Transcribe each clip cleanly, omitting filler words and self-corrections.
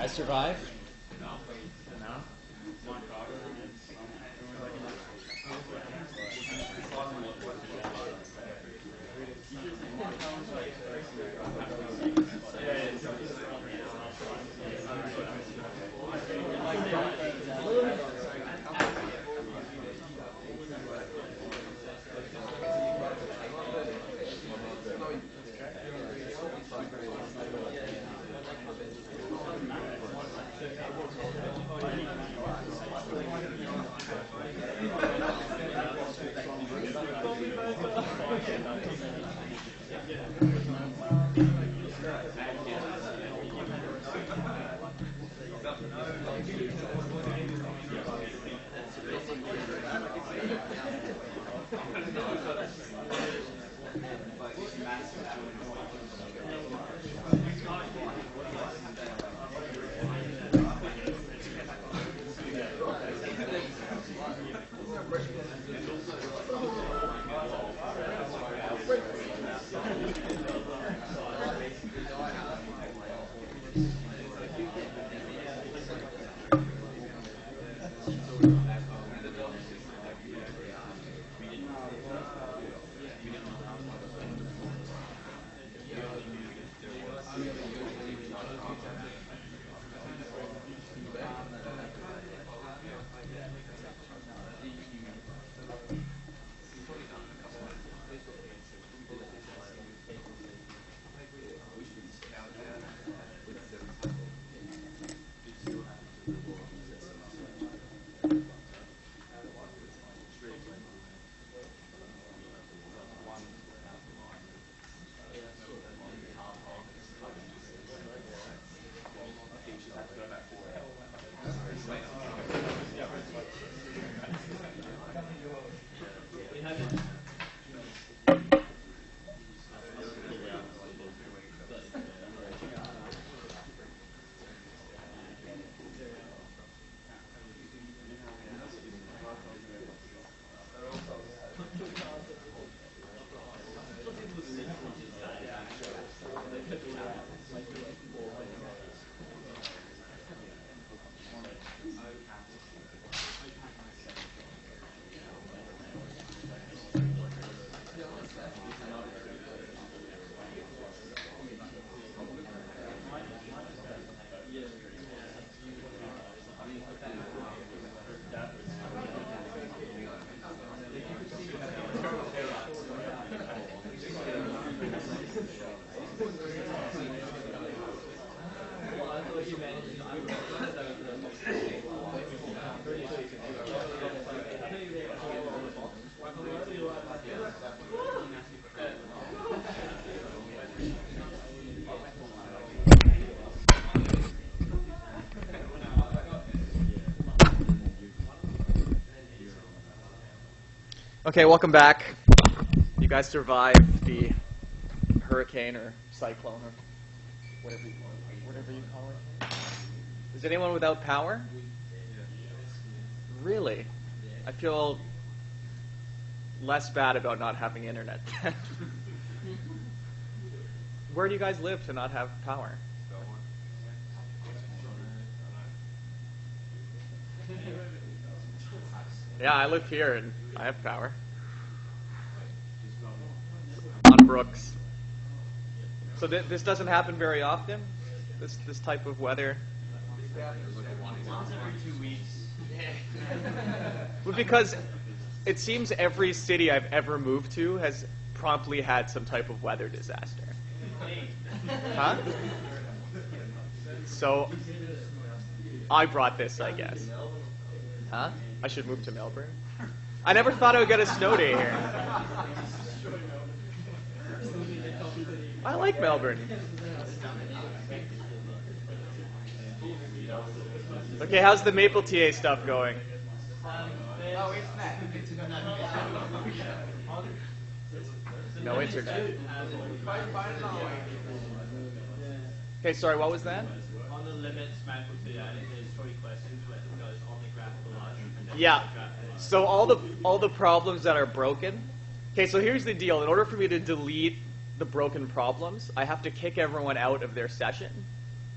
guys survive? No. Okay, welcome back. You guys survived the hurricane or cyclone or whatever you call it. Is anyone without power? Really? I feel less bad about not having internet then. Where do you guys live to not have power? Yeah, I live here and I have power. On Brooks. So this doesn't happen very often? This type of weather? Once every 2 weeks. Well, because it seems every city I've ever moved to has promptly had some type of weather disaster. Huh? So I brought this, I guess. Huh? I should move to Melbourne. I never thought I would get a snow day here. I like Melbourne. Okay, how's the Maple TA stuff going? No internet. Okay, sorry, what was that? On the limits Maple TA, there's 3 questions where it goes on the graphical arch. Yeah. So all the problems that are broken. Okay, so here's the deal. In order for me to delete the broken problems, I have to kick everyone out of their session.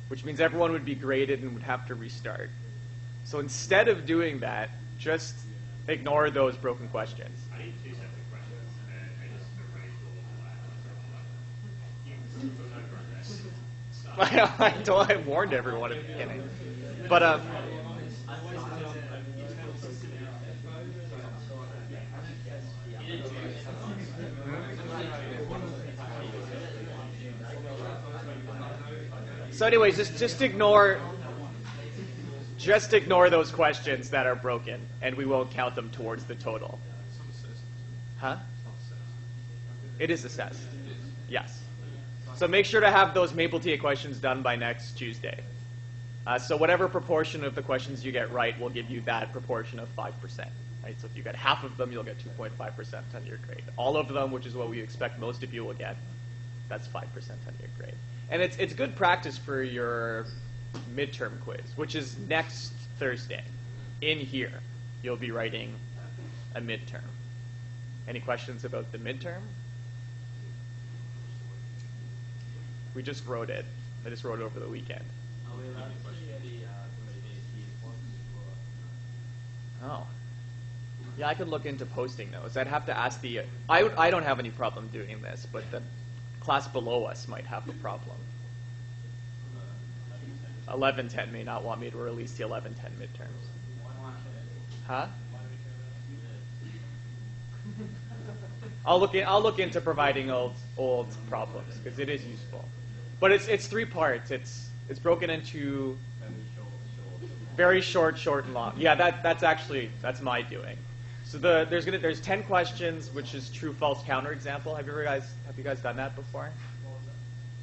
which means everyone would be graded and would have to restart. So instead of doing that, just ignore those broken questions. I need 2 separate questions, and I just erased all of that. I warned everyone at the beginning. But so anyways, just ignore those questions that are broken, and we won't count them towards the total. Huh? It is assessed. Yes. So make sure to have those Maple TA questions done by next Tuesday. So whatever proportion of the questions you get right will give you that proportion of 5%. Right? So if you get half of them, you'll get 2.5% on your grade. All of them, which is what we expect most of you will get, that's 5% on your grade. And it's good practice for your midterm quiz, which is next Thursday. In here, you'll be writing a midterm. Any questions about the midterm? We just wrote it. I just wrote it over the weekend. Oh. Yeah, I could look into posting those. I'd have to ask the... I don't have any problem doing this, but the class below us might have a problem. 1110 may not want me to release the 1110 midterms. Huh? I'll look into providing old problems because it is useful. But it's 3 parts. It's broken into very short, and long. Yeah, that's my doing. So there's 10 questions, which is true false counter example. Have you guys done that before?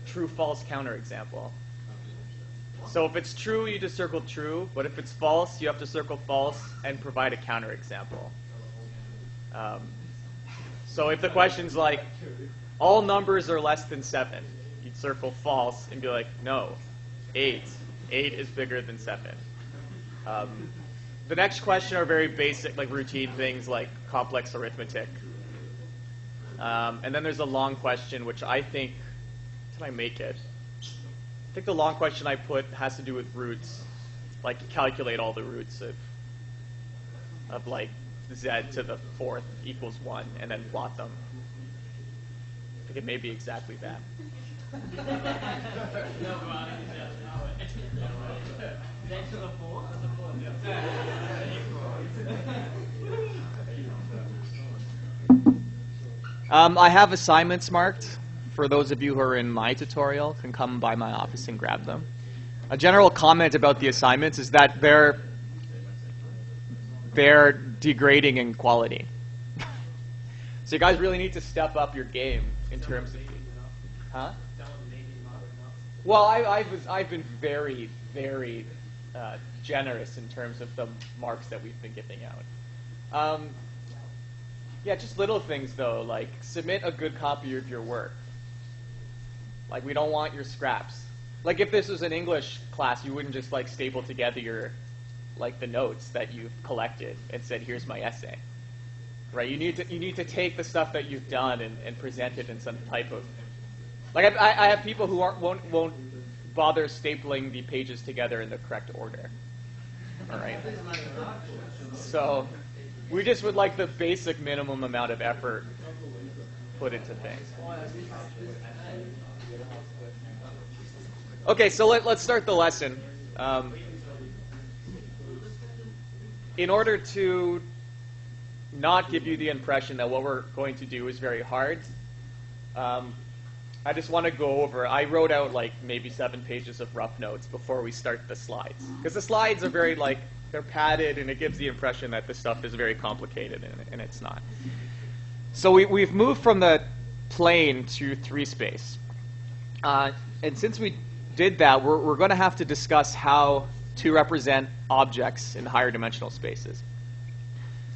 True false counter example. So if it's true, you just circle true, but if it's false, you have to circle false and provide a counter example. So if the question's like, all numbers are less than 7, you'd circle false and be like, no, 8. 8 is bigger than 7. The next question are very basic, like routine things like complex arithmetic. And then there's a long question, which I think, did I make it? I think the long question I put has to do with roots, like calculate all the roots of like z to the 4th equals 1, and then plot them. I think it may be exactly that. I have assignments marked. For those of you who are in my tutorial, can come by my office and grab them. A general comment about the assignments is that they're degrading in quality. So you guys really need to step up your game in terms of, huh? Well, I've been very, very generous in terms of the marks that we've been giving out. Yeah, just little things though, like submit a good copy of your work. Like, we don't want your scraps. Like, if this was an English class, you wouldn't just, like, staple together your, like, the notes that you've collected and said, here's my essay. Right? You need to take the stuff that you've done and present it in some type of... Like, I have people who won't bother stapling the pages together in the correct order. All right? So, we just would like the basic minimum amount of effort put into things. Okay, so let's start the lesson. In order to not give you the impression that what we're going to do is very hard, I just want to go over, I wrote out like maybe 7 pages of rough notes before we start the slides. Because the slides are very like, they're padded and it gives the impression that this stuff is very complicated and it's not. So we've moved from the plane to 3-space. And since we did that, we're going to have to discuss how to represent objects in higher dimensional spaces.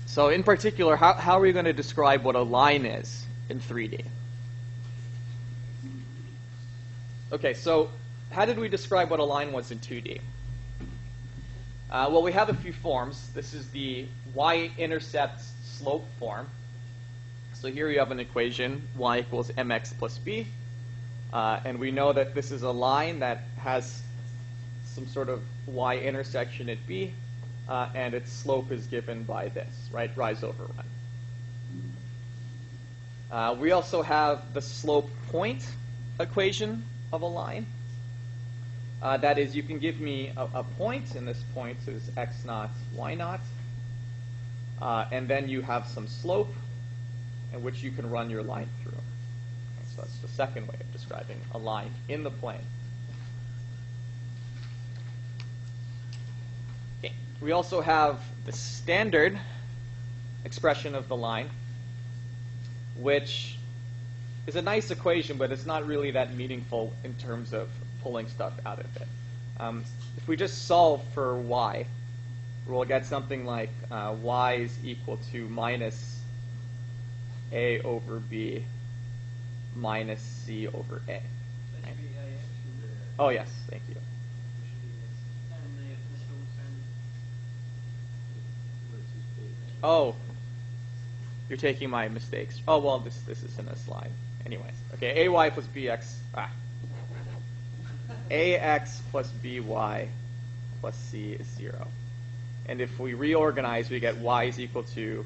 So in particular, how are we going to describe what a line is in 3D? Okay, so how did we describe what a line was in 2D? Well, we have a few forms. This is the y-intercept slope form. So here you have an equation, y equals mx plus b. And we know that this is a line that has some sort of y intersection at B, and its slope is given by this, right? Rise over run. We also have the slope point equation of a line. That is, you can give me a point, and this point is x naught, y naught. And then you have some slope in which you can run your line through. Okay, so that's the second way of describing a line in the plane. Okay. We also have the standard expression of the line, which is a nice equation, but it's not really that meaningful in terms of pulling stuff out of it. If we just solve for y, we'll get something like y is equal to minus a over b minus c over a. Right? Oh, yes, thank you. Oh, you're taking my mistakes. Oh, well, this is in a slide. Anyways, okay, ay plus bx, ax plus by plus c is 0. And if we reorganize, we get y is equal to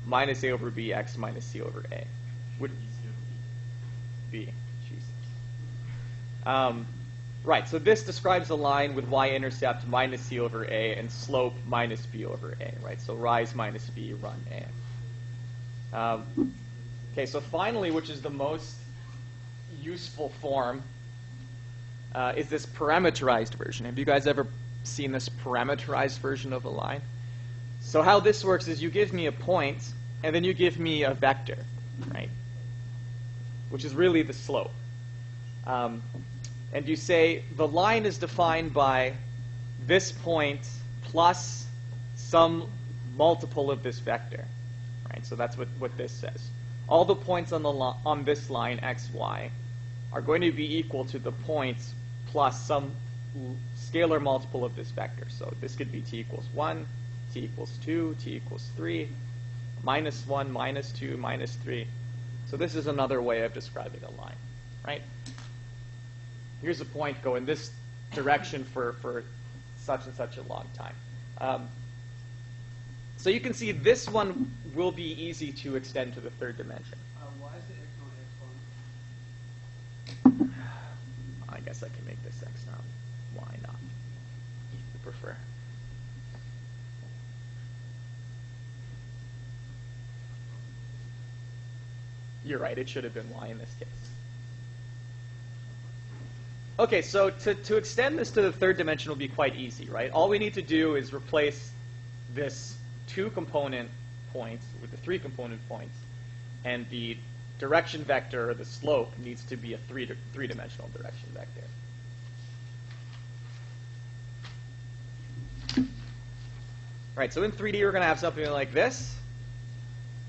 minus a over bx minus c over a. Would b, Jesus. Right, so this describes a line with y-intercept minus c over a and slope minus b over a, right? So rise minus b, run a. Okay, so finally, which is the most useful form, is this parameterized version. Have you guys ever seen this parameterized version of a line? So how this works is you give me a point, and then you give me a vector, right? Which is really the slope. And you say the line is defined by this point plus some multiple of this vector, right? So that's what this says. All the points on this line, x, y, are going to be equal to the points plus some scalar multiple of this vector. So this could be t equals 1, t equals 2, t equals 3, minus 1, minus 2, minus 3. So this is another way of describing a line, right? Here's a point, go in this direction for such and such a long time. So you can see this one will be easy to extend to the third dimension. Why is it x not x1? I guess I can make this x now. Why not? You prefer. You're right, it should have been y in this case. Okay, so to extend this to the third dimension will be quite easy, right? All we need to do is replace this 2-component point with the 3-component points, and the direction vector, or the slope, needs to be a three-dimensional direction vector. Right, so in 3D we're going to have something like this.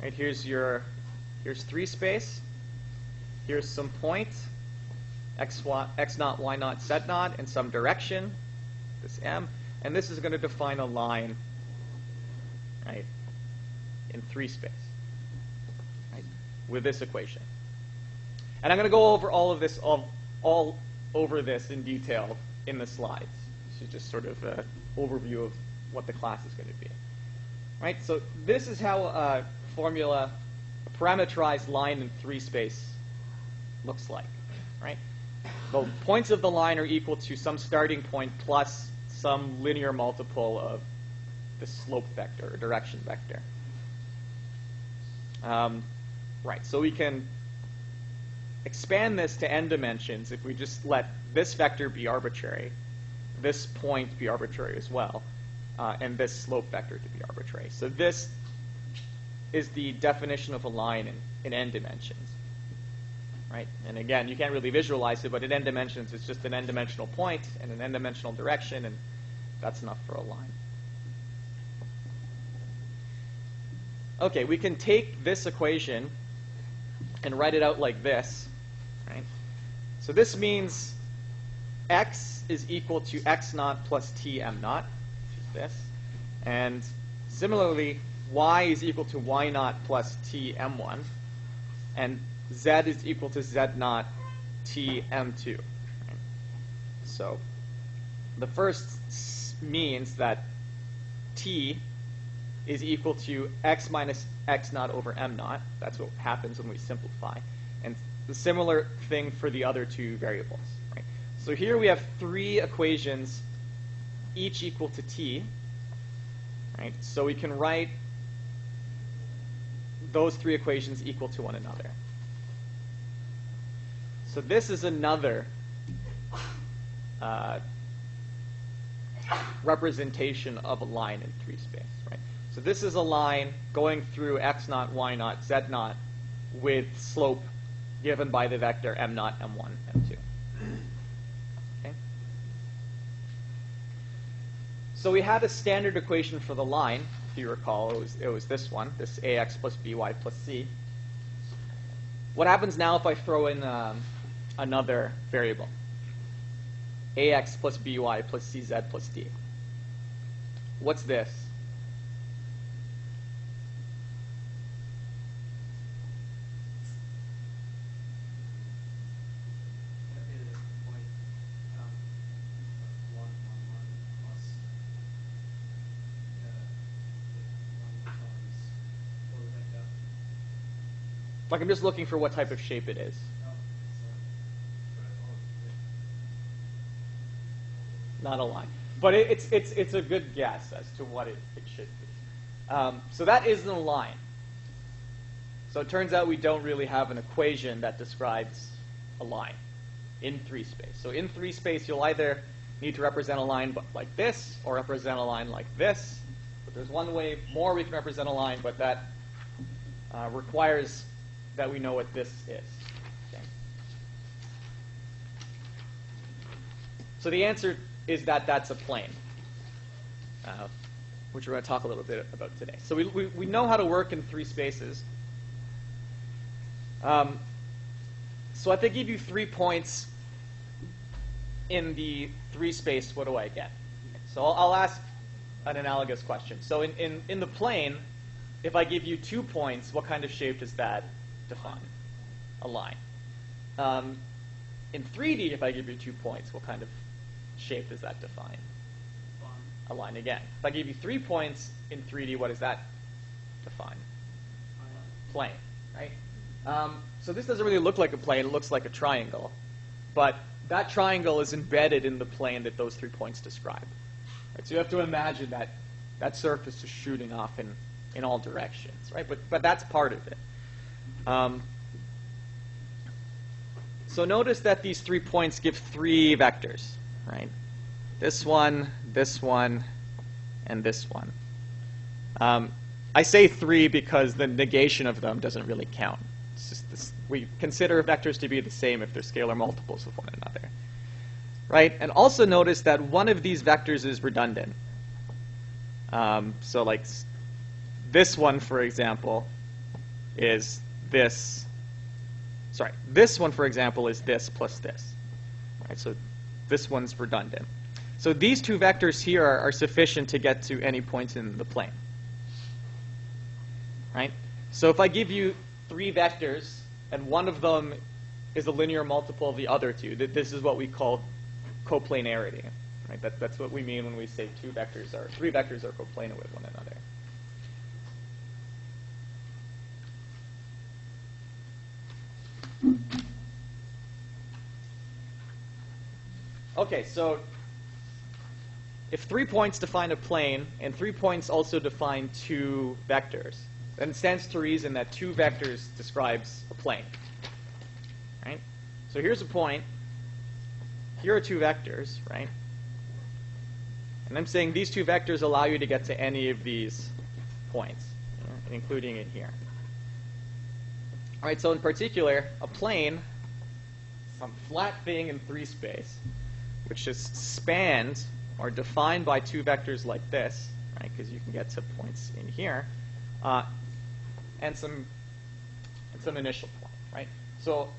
Right, here's 3 space. Here's some point, x naught, y naught, z naught, in some direction, this m, and this is going to define a line, right, in 3 space, right, with this equation. And I'm going to go over all of this, all over this in detail in the slides. This is just sort of an overview of what the class is going to be. Right, so this is how a parameterized line in 3 space looks like, right? The points of the line are equal to some starting point plus some linear multiple of the slope vector, or direction vector. Right, so we can expand this to n dimensions if we just let this vector be arbitrary, this point be arbitrary as well, and this slope vector to be arbitrary. So this is the definition of a line in n dimensions. Right? And again, you can't really visualize it, but in n dimensions, it's just an n-dimensional point and an n-dimensional direction, and that's enough for a line. Okay, we can take this equation and write it out like this. Right? So this means x is equal to x naught plus t m naught, which is this. And similarly, y is equal to y naught plus t m1. And z is equal to z naught t m2. Right? So The first means that t is equal to x minus x naught over m naught. That's what happens when we simplify. And the similar thing for the other two variables. Right? So here we have three equations, each equal to t. Right? So we can write those three equations equal to one another. So this is another representation of a line in 3 space. Right? So this is a line going through x naught, y naught, z naught with slope given by the vector m naught, m1, m2. Okay? So we had a standard equation for the line. If you recall, it was this one, this ax plus by plus c. What happens now if I throw in another variable? Ax plus by plus cz plus d. What's this? Like, I'm just looking for what type of shape it is. Not a line. But it's a good guess as to what it should be. So that isn't a line. So it turns out we don't really have an equation that describes a line in 3 space. So in 3 space, you'll either need to represent a line like this or represent a line like this. But there's one way more we can represent a line, but that requires that we know what this is. Okay. So the answer is that that's a plane, which we're going to talk a little bit about today. So we know how to work in 3 spaces. So if I give you 3 points in the 3 space, what do I get? So I'll ask an analogous question. So in the plane, if I give you 2 points, what kind of shape does that define? A line. In 3D, if I give you 2 points, what kind of shape does that define? A line again. If I give you 3 points in 3D, what does that define? Plane, right? So this doesn't really look like a plane. It looks like a triangle. But that triangle is embedded in the plane that those 3 points describe. Right? So you have to imagine that that surface is shooting off in all directions, right? But that's part of it. So notice that these 3 points give 3 vectors, right? This one, and this one. I say 3 because the negation of them doesn't really count. It's just this, we consider vectors to be the same if they're scalar multiples of one another, right? And also notice that one of these vectors is redundant. So like this one, for example, is this. Sorry, this one, for example, is this plus this. Right, so this one's redundant. So these 2 vectors here are sufficient to get to any points in the plane. Right? So if I give you 3 vectors, and one of them is a linear multiple of the other 2, this is what we call coplanarity. Right? That's what we mean when we say 3 vectors are coplanar with one another. Okay, so if 3 points define a plane, and 3 points also define 2 vectors, then it stands to reason that 2 vectors describes a plane. Right? So here's a point. Here are 2 vectors, right? And I'm saying these 2 vectors allow you to get to any of these points, including it here. All right, so in particular, a plane, some flat thing in 3 space, which is spanned or defined by 2 vectors like this, right? Because you can get to points in here, and some initial point, right? So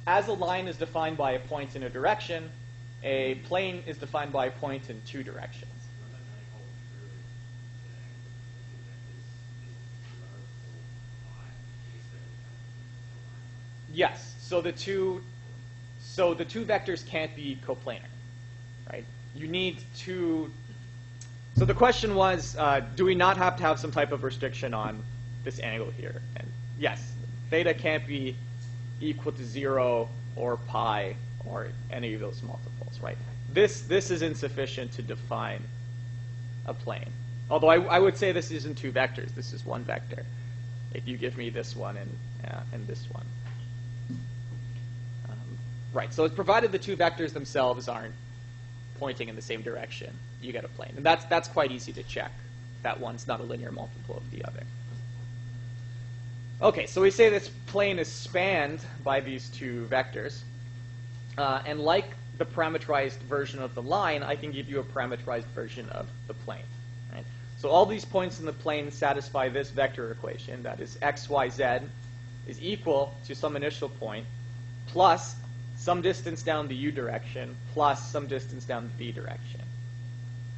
as a line is defined by a point in a direction, a plane is defined by a point in 2 directions. Yes. So the two vectors can't be coplanar. right? You need two. So the question was, do we not have to have some type of restriction on this angle here? And yes, theta can't be equal to 0 or pi or any of those multiples, right? This is insufficient to define a plane. Although I would say this isn't two vectors. This is one vector. If you give me this one and this one. Right, so it's provided the two vectors themselves aren't pointing in the same direction, you get a plane. And that's quite easy to check. That one's not a linear multiple of the other. Okay, so we say this plane is spanned by these two vectors. And like the parameterized version of the line, I can give you a parameterized version of the plane. Right? So all these points in the plane satisfy this vector equation. That is x, y, z is equal to some initial point plus some distance down the u direction plus some distance down the v direction.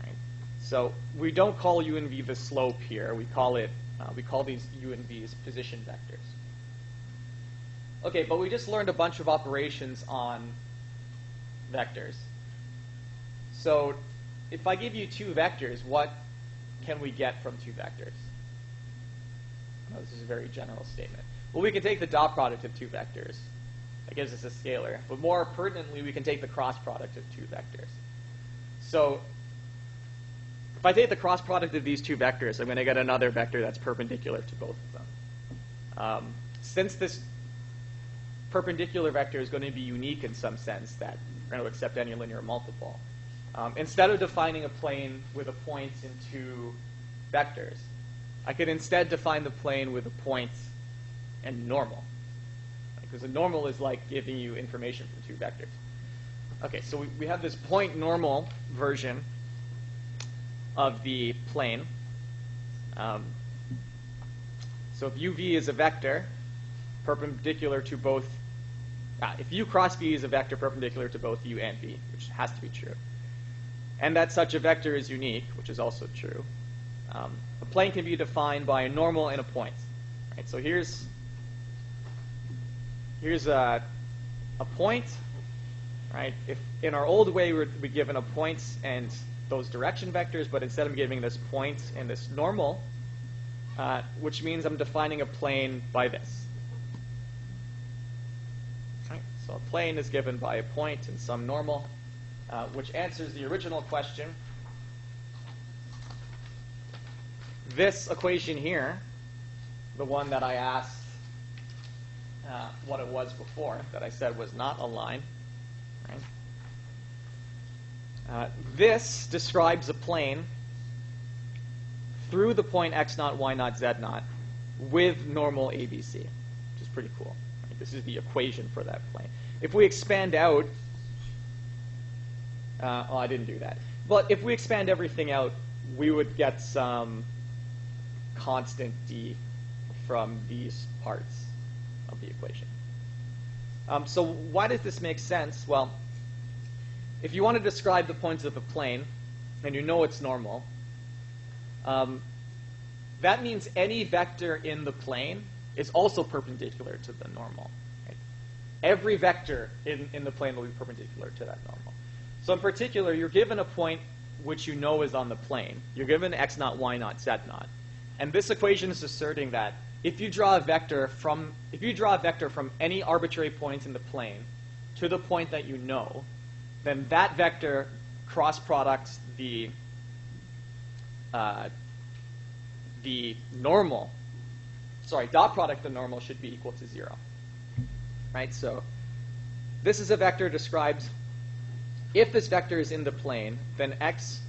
Right? So we don't call u and v the slope here. We call these u and v's position vectors. Okay, but we just learned a bunch of operations on vectors. So if I give you two vectors, what can we get from two vectors? Oh, this is a very general statement. Well, we can take the dot product of two vectors. That gives us a scalar. But more pertinently, we can take the cross product of two vectors. So if I take the cross product of these two vectors, I'm going to get another vector that's perpendicular to both of them. Since this perpendicular vector is going to be unique in some sense, that we're going to accept any linear multiple, instead of defining a plane with a point in two vectors, I could instead define the plane with a point and normal. Because a normal is like giving you information from two vectors. Okay, so we have this point normal version of the plane. So if uv is a vector perpendicular to both, if u cross v is a vector perpendicular to both u and v, which has to be true, and that such a vector is unique, which is also true, a plane can be defined by a normal and a point. Right, so here's a point, right? If in our old way we'd be given a point and those direction vectors, but instead I'm giving this point and this normal, which means I'm defining a plane by this. Right? So a plane is given by a point and some normal, which answers the original question. This equation here, the one that I asked what it was before, that I said was not a line, right? This describes a plane through the point x naught, y naught, z naught with normal ABC, which is pretty cool. Right? This is the equation for that plane. If we expand out, oh, I didn't do that. But if we expand everything out, we would get some constant d from these parts of the equation. So why does this make sense? Well, if you want to describe the points of a plane, and you know it's normal, that means any vector in the plane is also perpendicular to the normal. Right? Every vector in the plane will be perpendicular to that normal. So in particular, you're given a point which you know is on the plane. You're given x naught, y naught, z naught. And this equation is asserting that if you draw a vector from any arbitrary point in the plane to the point that you know, then that vector cross products the normal. Sorry, dot product the normal should be equal to 0. Right? So this is a vector describes if this vector is in the plane, then x,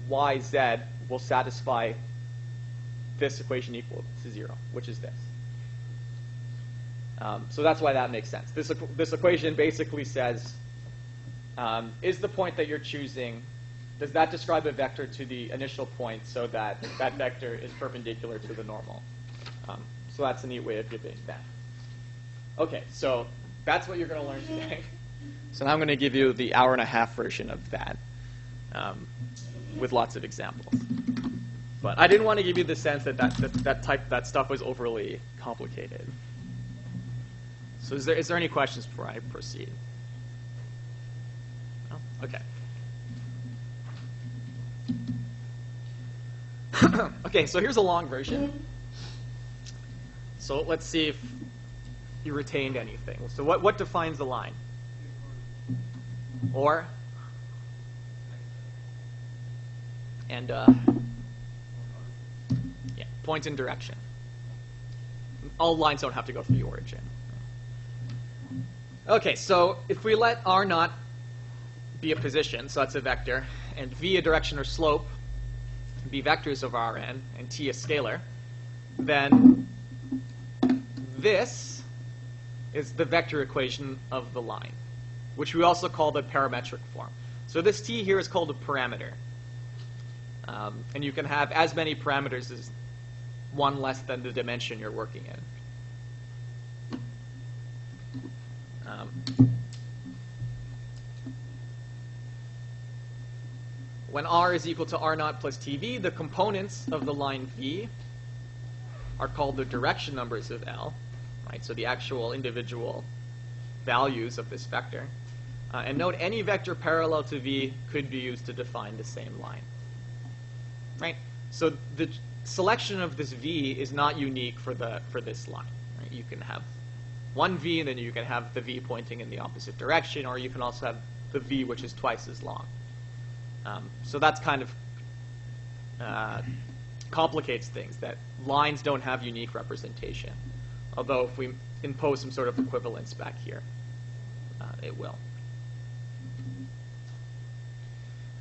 y, z will satisfy this equation equal to 0, which is this. So that's why that makes sense. This equation basically says, is the point that you're choosing, does that describe a vector to the initial point so that that vector is perpendicular to the normal? So that's a neat way of giving that. Okay, so that's what you're going to learn today. So now I'm going to give you the hour-and-a-half version of that with lots of examples. But I didn't want to give you the sense that that stuff was overly complicated. So is there any questions before I proceed? No? Okay. Okay, so here's a long version. So let's see if you retained anything. So what defines the line? Or? And yeah, point and direction. All lines don't have to go through the origin. Okay, so if we let r naught be a position, so that's a vector, and v a direction or slope, be vectors of Rn, and t a scalar, then this is the vector equation of the line, which we also call the parametric form. So this t here is called a parameter. And you can have as many parameters as one less than the dimension you're working in. When r is equal to r naught plus tv, the components of the line v are called the direction numbers of L, right? So the actual individual values of this vector. And note, any vector parallel to v could be used to define the same line, right? So the selection of this v is not unique for this line, right? You can have one v, and then you can have the v pointing in the opposite direction, or you can also have the v which is twice as long. So that's kind of complicates things, that lines don't have unique representation. Although if we impose some sort of equivalence back here, it will.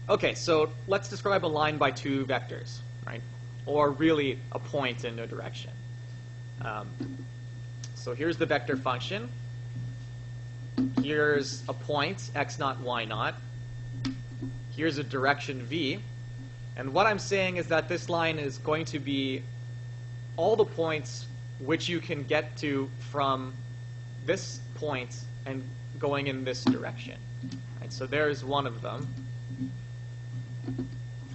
Okay, so let's describe a line by two vectors, right? Or really a point in a direction. So here's the vector function. Here's a point, x naught, y naught. Here's a direction v. And what I'm saying is that this line is going to be all the points which you can get to from this point and going in this direction. Right? So there's one of them,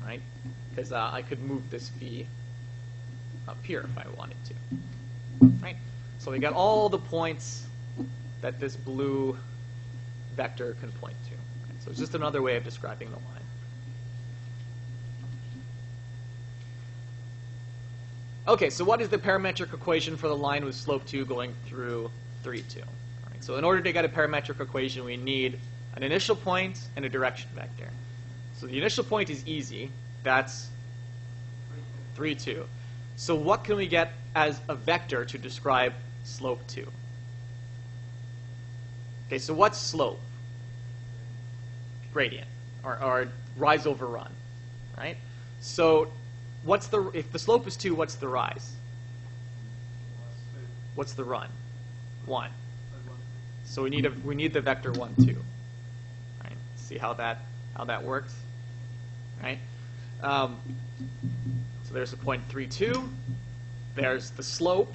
right? Because I could move this v up here if I wanted to. Right? So we got all the points that this blue vector can point to. Right? So it's just another way of describing the line. Okay, so what is the parametric equation for the line with slope 2 going through 3, 2? All right, so in order to get a parametric equation, we need an initial point and a direction vector. So the initial point is easy. That's 3, 2. So what can we get as a vector to describe slope 2? Okay, so what's slope? Gradient, or rise over run, right? So if the slope is 2, what's the rise? What's the run? 1. So we need the vector 1, 2. Right? See how that works? Right? So there's the point 3, 2. There's the slope,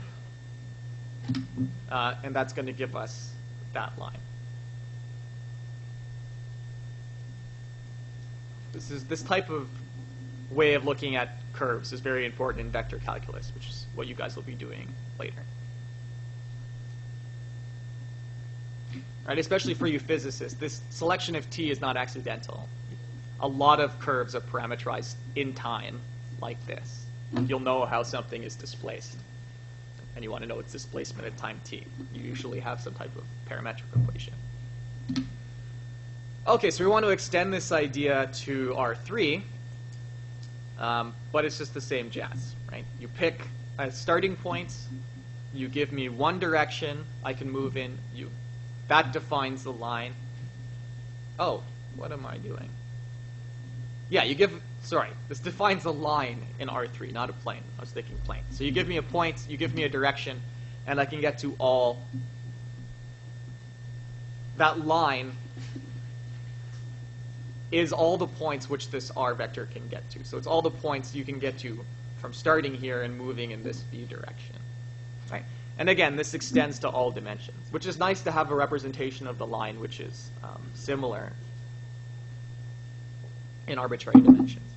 and that's going to give us that line. This type of way of looking at curves is very important in vector calculus, which is what you guys will be doing later. Right, especially for you physicists, this selection of t is not accidental. A lot of curves are parameterized in time like this. You'll know how something is displaced, and you want to know its displacement at time t. You usually have some type of parametric equation. Okay, so we want to extend this idea to R3. But it's just the same jazz, right? You pick a starting point, you give me one direction I can move in, that defines the line. Oh, what am I doing? Yeah, this defines a line in R3, not a plane. I was thinking plane. So you give me a point, you give me a direction, and I can get to all. That line is all the points which this r vector can get to. So it's all the points you can get to from starting here and moving in this v direction. Right? And again, this extends to all dimensions, which is nice to have a representation of the line which is similar in arbitrary dimensions.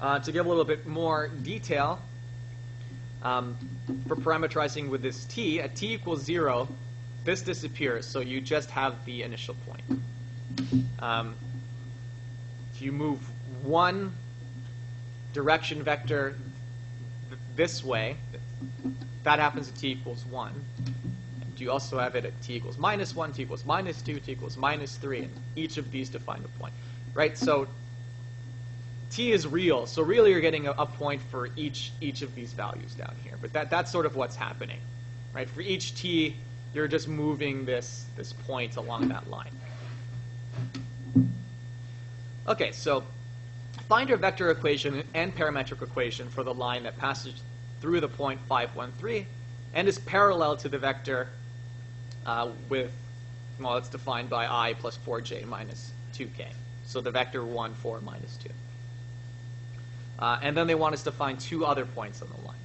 To give a little bit more detail, for parameterizing with this t, at t equals 0, this disappears, so you just have the initial point. If you move one direction vector this way, that happens at t equals 1. And you also have it at t equals -1, t equals -2, t equals -3, and each of these define a point, right? So t is real, so really you're getting a point for each of these values down here. But that's sort of what's happening, right? For each t, you're just moving this point along that line. Okay, so find your vector equation and parametric equation for the line that passes through the point 513 and is parallel to the vector well, it's defined by I plus 4j minus 2k. So the vector 1, 4, minus 2. And then they want us to find two other points on the line.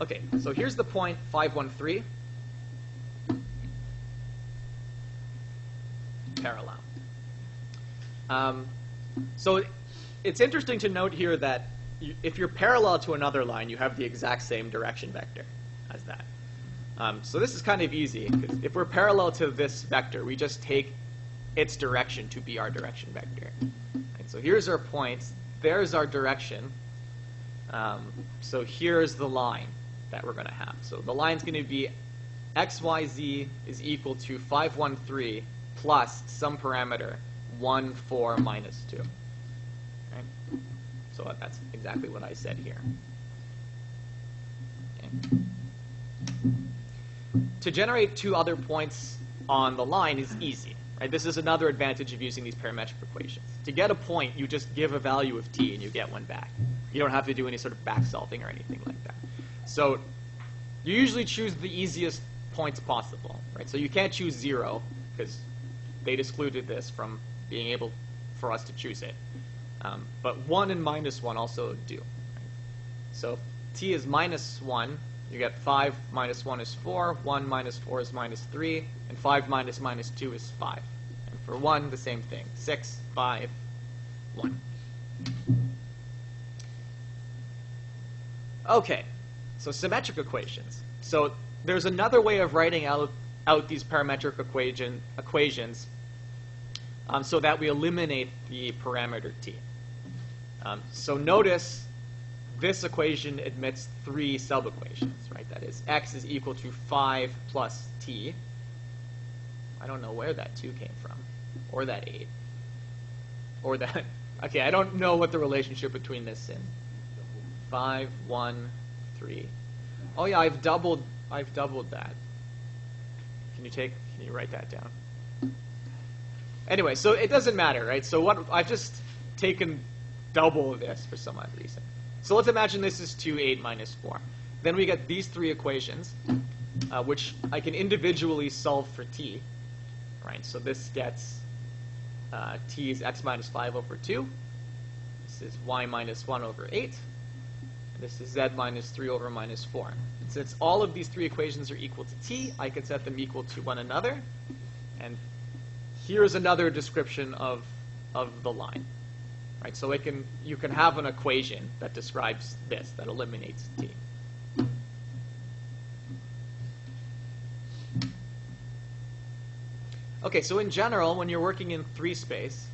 Okay, so here's the point 513. Parallel. So it's interesting to note here that if you're parallel to another line, you have the exact same direction vector as that. So this is kind of easy, because if we're parallel to this vector, we just take its direction to be our direction vector. Right, so here's our points. There's our direction. So here's the line that we're going to have. So the line's going to be xyz is equal to 513 plus some parameter 1, 4, minus 2. Right? So that's exactly what I said here. Okay. To generate two other points on the line is easy. Right? This is another advantage of using these parametric equations. To get a point, you just give a value of t and you get one back. You don't have to do any sort of back solving or anything like that. So you usually choose the easiest points possible. Right? So you can't choose 0 because they'd excluded this from being able for us to choose it. But 1 and minus 1 also do. Right? So t is minus 1. You get 5 minus 1 is 4, 1 minus 4 is minus 3, and 5 minus minus 2 is 5. And for 1, the same thing. 6, 5, 1. Okay, so symmetric equations. So there's another way of writing out these parametric equations so that we eliminate the parameter t. So notice this equation admits three sub-equations, right? That is, x is equal to 5 plus t. I don't know where that 2 came from, or that 8, or that. Okay, I don't know what the relationship between this and 5, 1, 3. Oh yeah, I've doubled that. Can you write that down? Anyway, so it doesn't matter, right? So what I've just taken double of this for some odd reason. So let's imagine this is 2, 8, minus 4. Then we get these three equations, which I can individually solve for t. Right? So this gets t is x minus 5 over 2. This is y minus 1 over 8. And this is z minus 3 over minus 4. And since all of these three equations are equal to t, I can set them equal to one another. And here's another description of the line. Right, so you can have an equation that describes this, that eliminates t. Okay, so in general, when you're working in 3 space,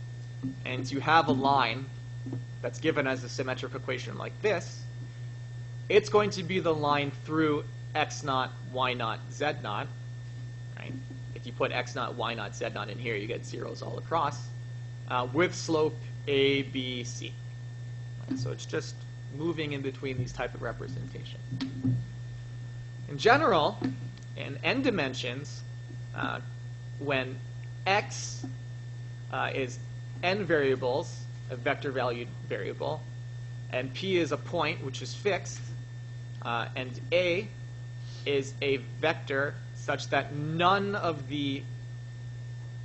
and you have a line that's given as a symmetric equation like this, it's going to be the line through x naught, y naught, z naught. Right? If you put x naught, y naught, z naught in here, you get zeros all across, with slope a, B, C. Right, so it's just moving in between these type of representations. In general, in n dimensions, when x is n variables, a vector valued variable, and p is a point which is fixed, and a is a vector such that none of the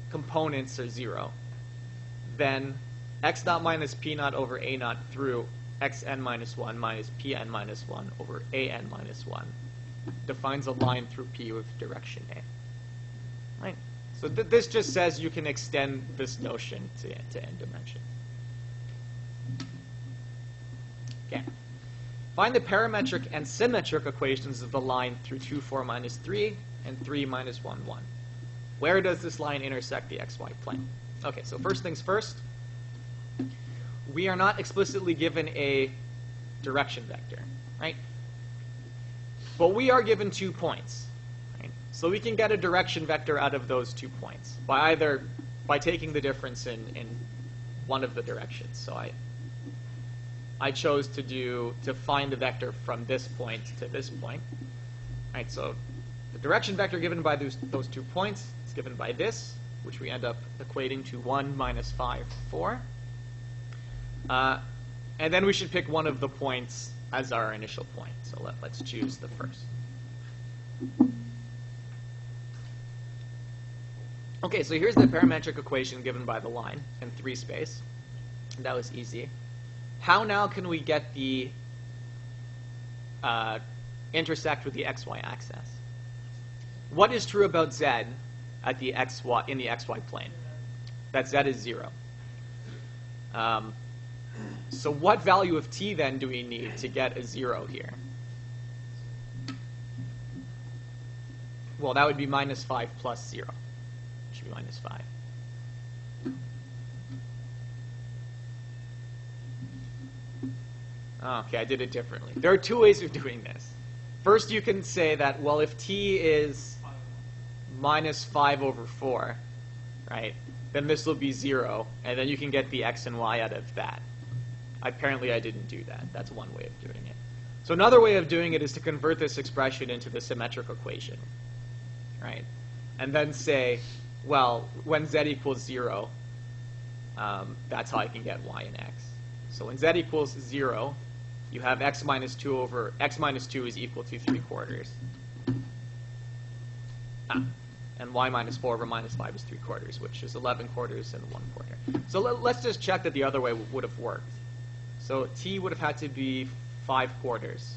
components are 0, then x naught minus p naught over a naught through xn minus 1 minus pn minus 1 over an minus 1 defines a line through p with direction a. Right? So this just says you can extend this notion to n dimensions. Okay. Find the parametric and symmetric equations of the line through 2, 4, minus 3 and 3, minus 1, 1. Where does this line intersect the xy plane? Okay, so first things first. we are not explicitly given a direction vector, right? But we are given 2 points, right? So we can get a direction vector out of those 2 points by taking the difference in one of the directions. So I chose to find the vector from this point to this point, right? So the direction vector given by those 2 points is given by this, which we end up equating to 1 minus 5, 4. And then we should pick one of the points as our initial point. So let's choose the first. Okay, so here's the parametric equation given by the line in 3 space. That was easy. How now can we get the intersect with the xy axis? What is true about z at the xy in the xy plane? That z is 0. So what value of t then do we need to get a 0 here? Well, that would be minus 5 plus 0. It should be minus 5. Okay, I did it differently. There are 2 ways of doing this. First, you can say that, well, if t is minus 5 over 4, right, then this will be 0, and then you can get the x and y out of that. Apparently, I didn't do that. That's one way of doing it. So another way of doing it is to convert this expression into the symmetric equation, right? And then say, well, when z equals 0, that's how I can get y and x. So when z equals 0, you have x minus 2 over x minus 2 is equal to 3/4. And y minus 4 over minus 5 is 3/4, which is 11/4 and 1/4. So let's just check that the other way would have worked. So t would have had to be 5/4.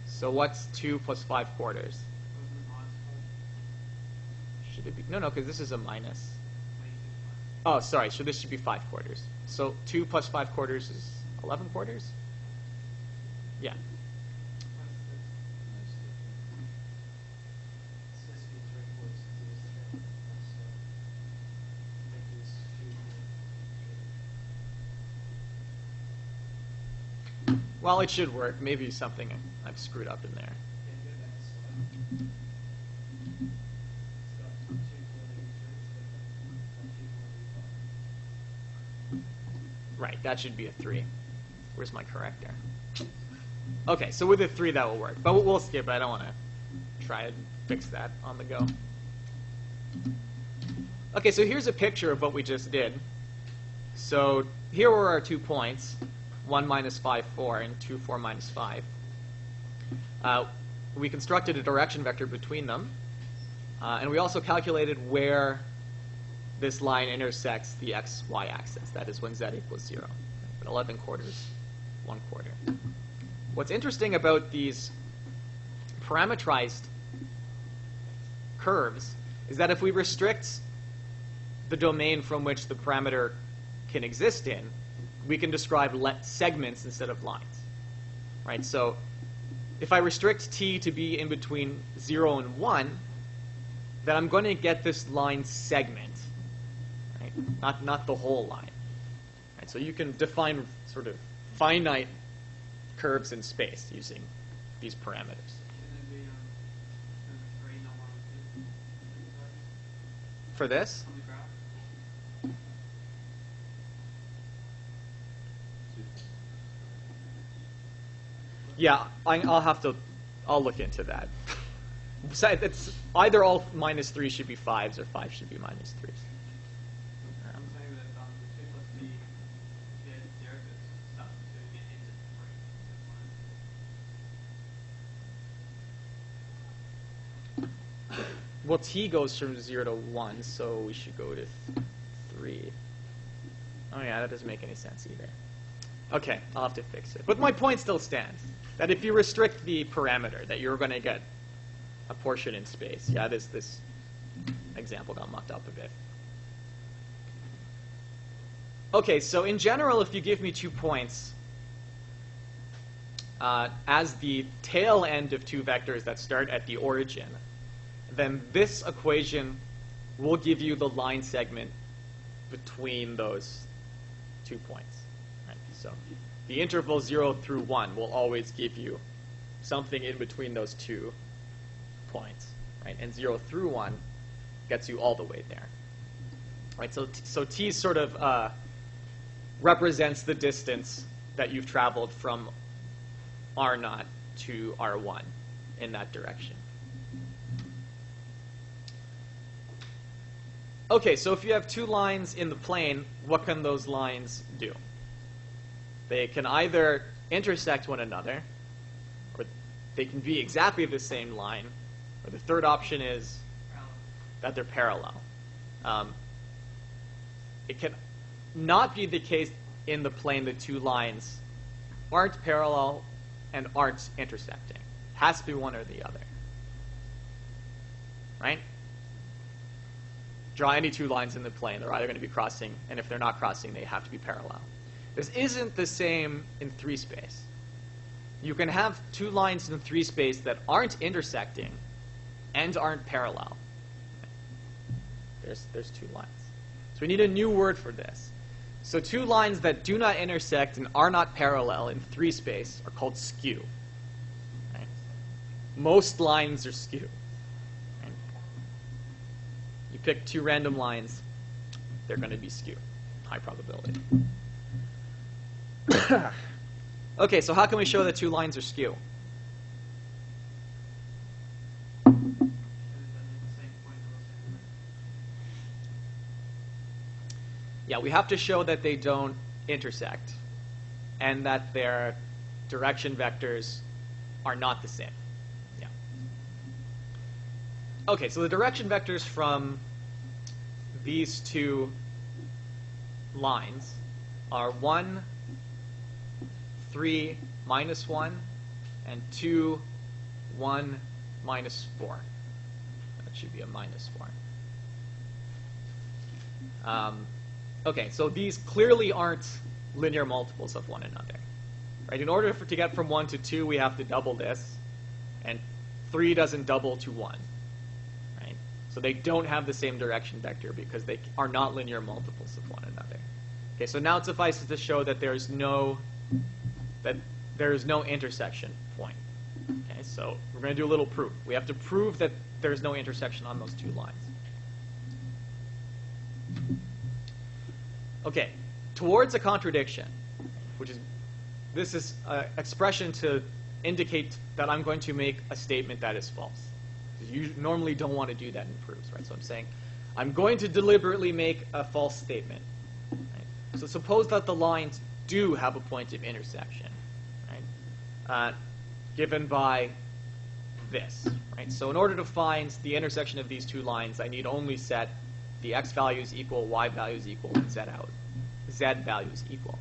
So what's 2 plus 5/4? Should it be? No, because this is a minus. Oh, sorry. So this should be 5/4. So 2 plus 5/4 is 11/4? Yeah. Well, it should work. Maybe something I've screwed up in there. Right, that should be a 3. Where's my corrector? Okay, so with a 3 that will work. But we'll skip it. I don't want to try and fix that on the go. Okay, so here's a picture of what we just did. So here were our 2 points. 1 minus 5, 4, and 2, 4 minus 5. We constructed a direction vector between them. And we also calculated where this line intersects the xy axis. That is when z equals 0. 11/4, 1/4. What's interesting about these parametrized curves is that if we restrict the domain from which the parameter can exist in, we can describe segments instead of lines, right? So if I restrict t to be in between 0 and 1, then I'm going to get this line segment, right? Not the whole line. Right? So you can define sort of finite curves in space using these parameters. For this? Yeah, I'll look into that. Besides, it's either all minus 3 should be 5s or 5 should be minus 3s. Well, t goes from 0 to 1, so we should go to 3. Oh yeah, that doesn't make any sense either. Okay, I'll have to fix it. But my point still stands, that if you restrict the parameter, that you're going to get a portion in space. Yeah, this example got mucked up a bit. Okay, so in general, if you give me 2 points as the tail end of 2 vectors that start at the origin, then this equation will give you the line segment between those 2 points. Right? So the interval 0 through 1 will always give you something in between those 2 points. Right? And 0 through 1 gets you all the way there. Right? So t sort of represents the distance that you've traveled from r0 to r1 in that direction. Okay, so if you have 2 lines in the plane, what can those lines do? They can either intersect one another, or they can be exactly the same line, or the third option is that they're parallel. It can not be the case in the plane that 2 lines aren't parallel and aren't intersecting. It has to be one or the other. Right? Draw any 2 lines in the plane. They're either going to be crossing, and if they're not crossing, they have to be parallel. This isn't the same in 3 space. You can have 2 lines in 3 space that aren't intersecting and aren't parallel. There's 2 lines. So we need a new word for this. So 2 lines that do not intersect and are not parallel in 3 space are called skew. Right? Most lines are skew. Right? You pick 2 random lines, they're going to be skew. High probability. Okay, so how can we show that 2 lines are skew? Yeah, we have to show that they don't intersect and that their direction vectors are not the same. Yeah. Okay, so the direction vectors from these 2 lines are 1, 3, minus 1, and 2, 1, minus 4. That should be a minus 4. Okay, so these clearly aren't linear multiples of one another. Right? In order to get from 1 to 2, we have to double this, and 3 doesn't double to 1. Right? So they don't have the same direction vector because they are not linear multiples of one another. Okay, so now it suffices to show that there is no intersection point. Okay, so we're going to do a little proof. We have to prove that there's no intersection on those 2 lines. Okay, towards a contradiction, this is an expression to indicate that I'm going to make a statement that is false. You normally don't want to do that in proofs, right? So I'm saying I'm going to deliberately make a false statement. Right? So suppose that the lines do have a point of intersection, right? Given by this, right? So in order to find the intersection of these 2 lines, I need only set the x values equal, y values equal, and z values equal.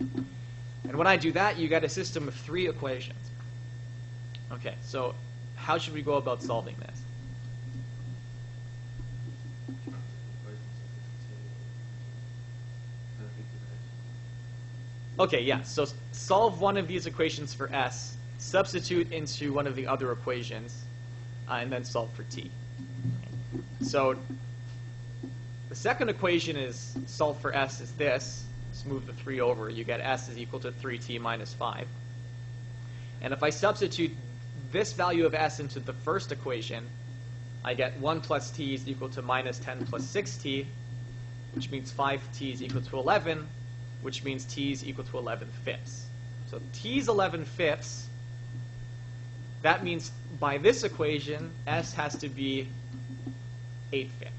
And when I do that, you get a system of 3 equations. Okay, so how should we go about solving this? Okay, yeah, so solve one of these equations for s, substitute into one of the other equations, and then solve for t. So the second equation is solve for s is this. Just move the 3 over. You get s is equal to 3t minus 5. And if I substitute this value of s into the first equation, I get 1 plus t is equal to minus 10 plus 6t, which means 5t is equal to 11, which means t is equal to 11 fifths. So t is 11 fifths. That means by this equation, s has to be 8 fifths.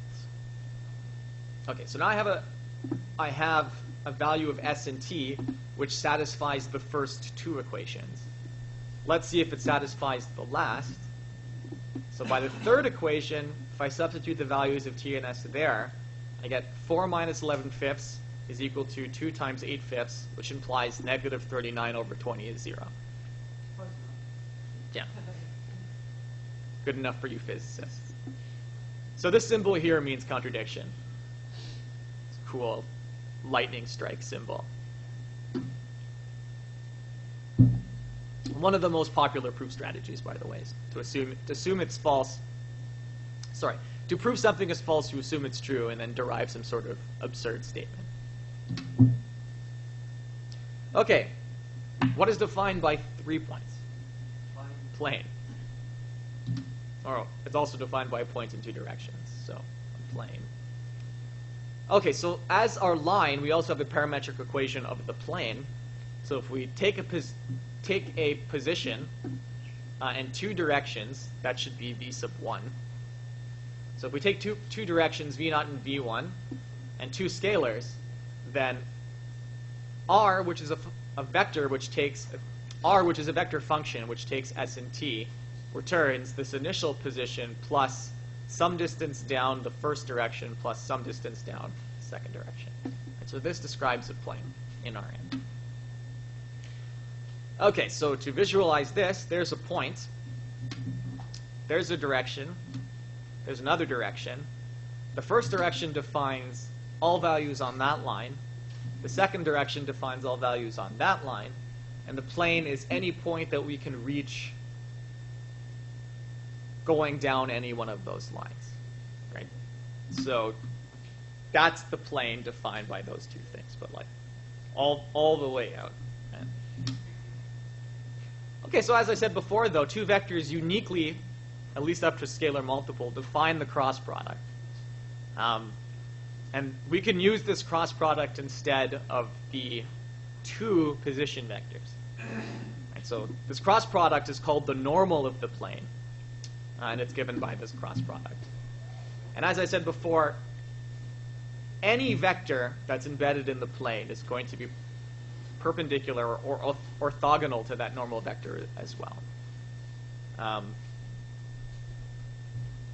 Okay, so now I have a value of s and t which satisfies the first 2 equations. Let's see if it satisfies the last. So by the third equation, if I substitute the values of t and s there, I get 4 minus 11 fifths is equal to 2 times 8 fifths, which implies negative 39 over 20 is 0. Yeah. Good enough for you physicists. So this symbol here means contradiction. It's a cool lightning strike symbol. One of the most popular proof strategies, by the way, is to assume it's false. Sorry, to prove something is false, you assume it's true, and then derive some sort of absurd statement. Okay, what is defined by 3 points? Plane. Or it's also defined by a point in 2 directions, so a plane. Okay, so as our line, we also have a parametric equation of the plane. So if we take a position in 2 directions, that should be v sub 1. So if we take two directions, v0 and v1, and 2 scalars, then r, which is a vector which takes r, which is a vector function which takes s and t, returns this initial position plus some distance down the first direction plus some distance down the second direction. And so this describes a plane in Rn. Okay, so to visualize this, there's a point, there's a direction, there's another direction. The first direction defines all values on that line. The second direction defines all values on that line. And the plane is any point that we can reach going down any one of those lines, right? So that's the plane defined by those 2 things, but like all the way out. Right? Okay, so as I said before, though, 2 vectors uniquely, at least up to scalar multiple, define the cross product. And we can use this cross product instead of the 2 position vectors. Right, so this cross product is called the normal of the plane, and it's given by this cross product. And as I said before, any vector that's embedded in the plane is going to be perpendicular or orthogonal to that normal vector as well.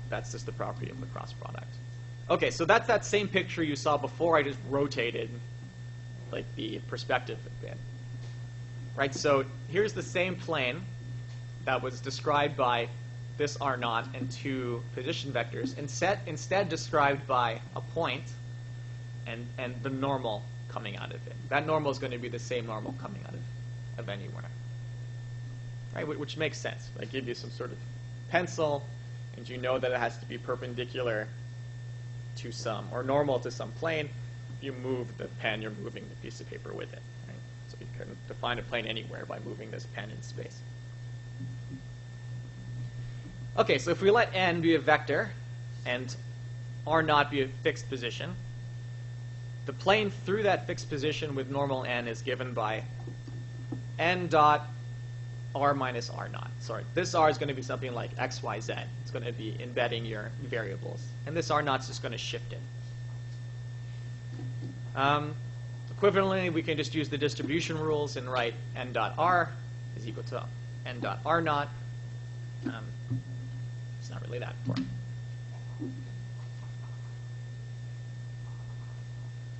That's just the property of the cross product. Okay, so that's that same picture you saw before. I just rotated like the perspective a bit. Right, so here's the same plane that was described by this R0 and 2 position vectors, instead described by a point and the normal coming out of it. That normal is going to be the same normal coming out of anywhere. Right, which makes sense. I give you some sort of pencil, and you know that it has to be perpendicular to some, or normal to some plane. If you move the pen, you're moving the piece of paper with it. Right? So you can define a plane anywhere by moving this pen in space. Okay, so if we let n be a vector and r0 be a fixed position, the plane through that fixed position with normal n is given by n dot r minus r0. Sorry, this r is going to be something like x, y, z. It's going to be embedding your variables. And this r0 is just going to shift it. Equivalently, we can just use the distribution rules and write n dot r is equal to n dot r0. It's not really that important.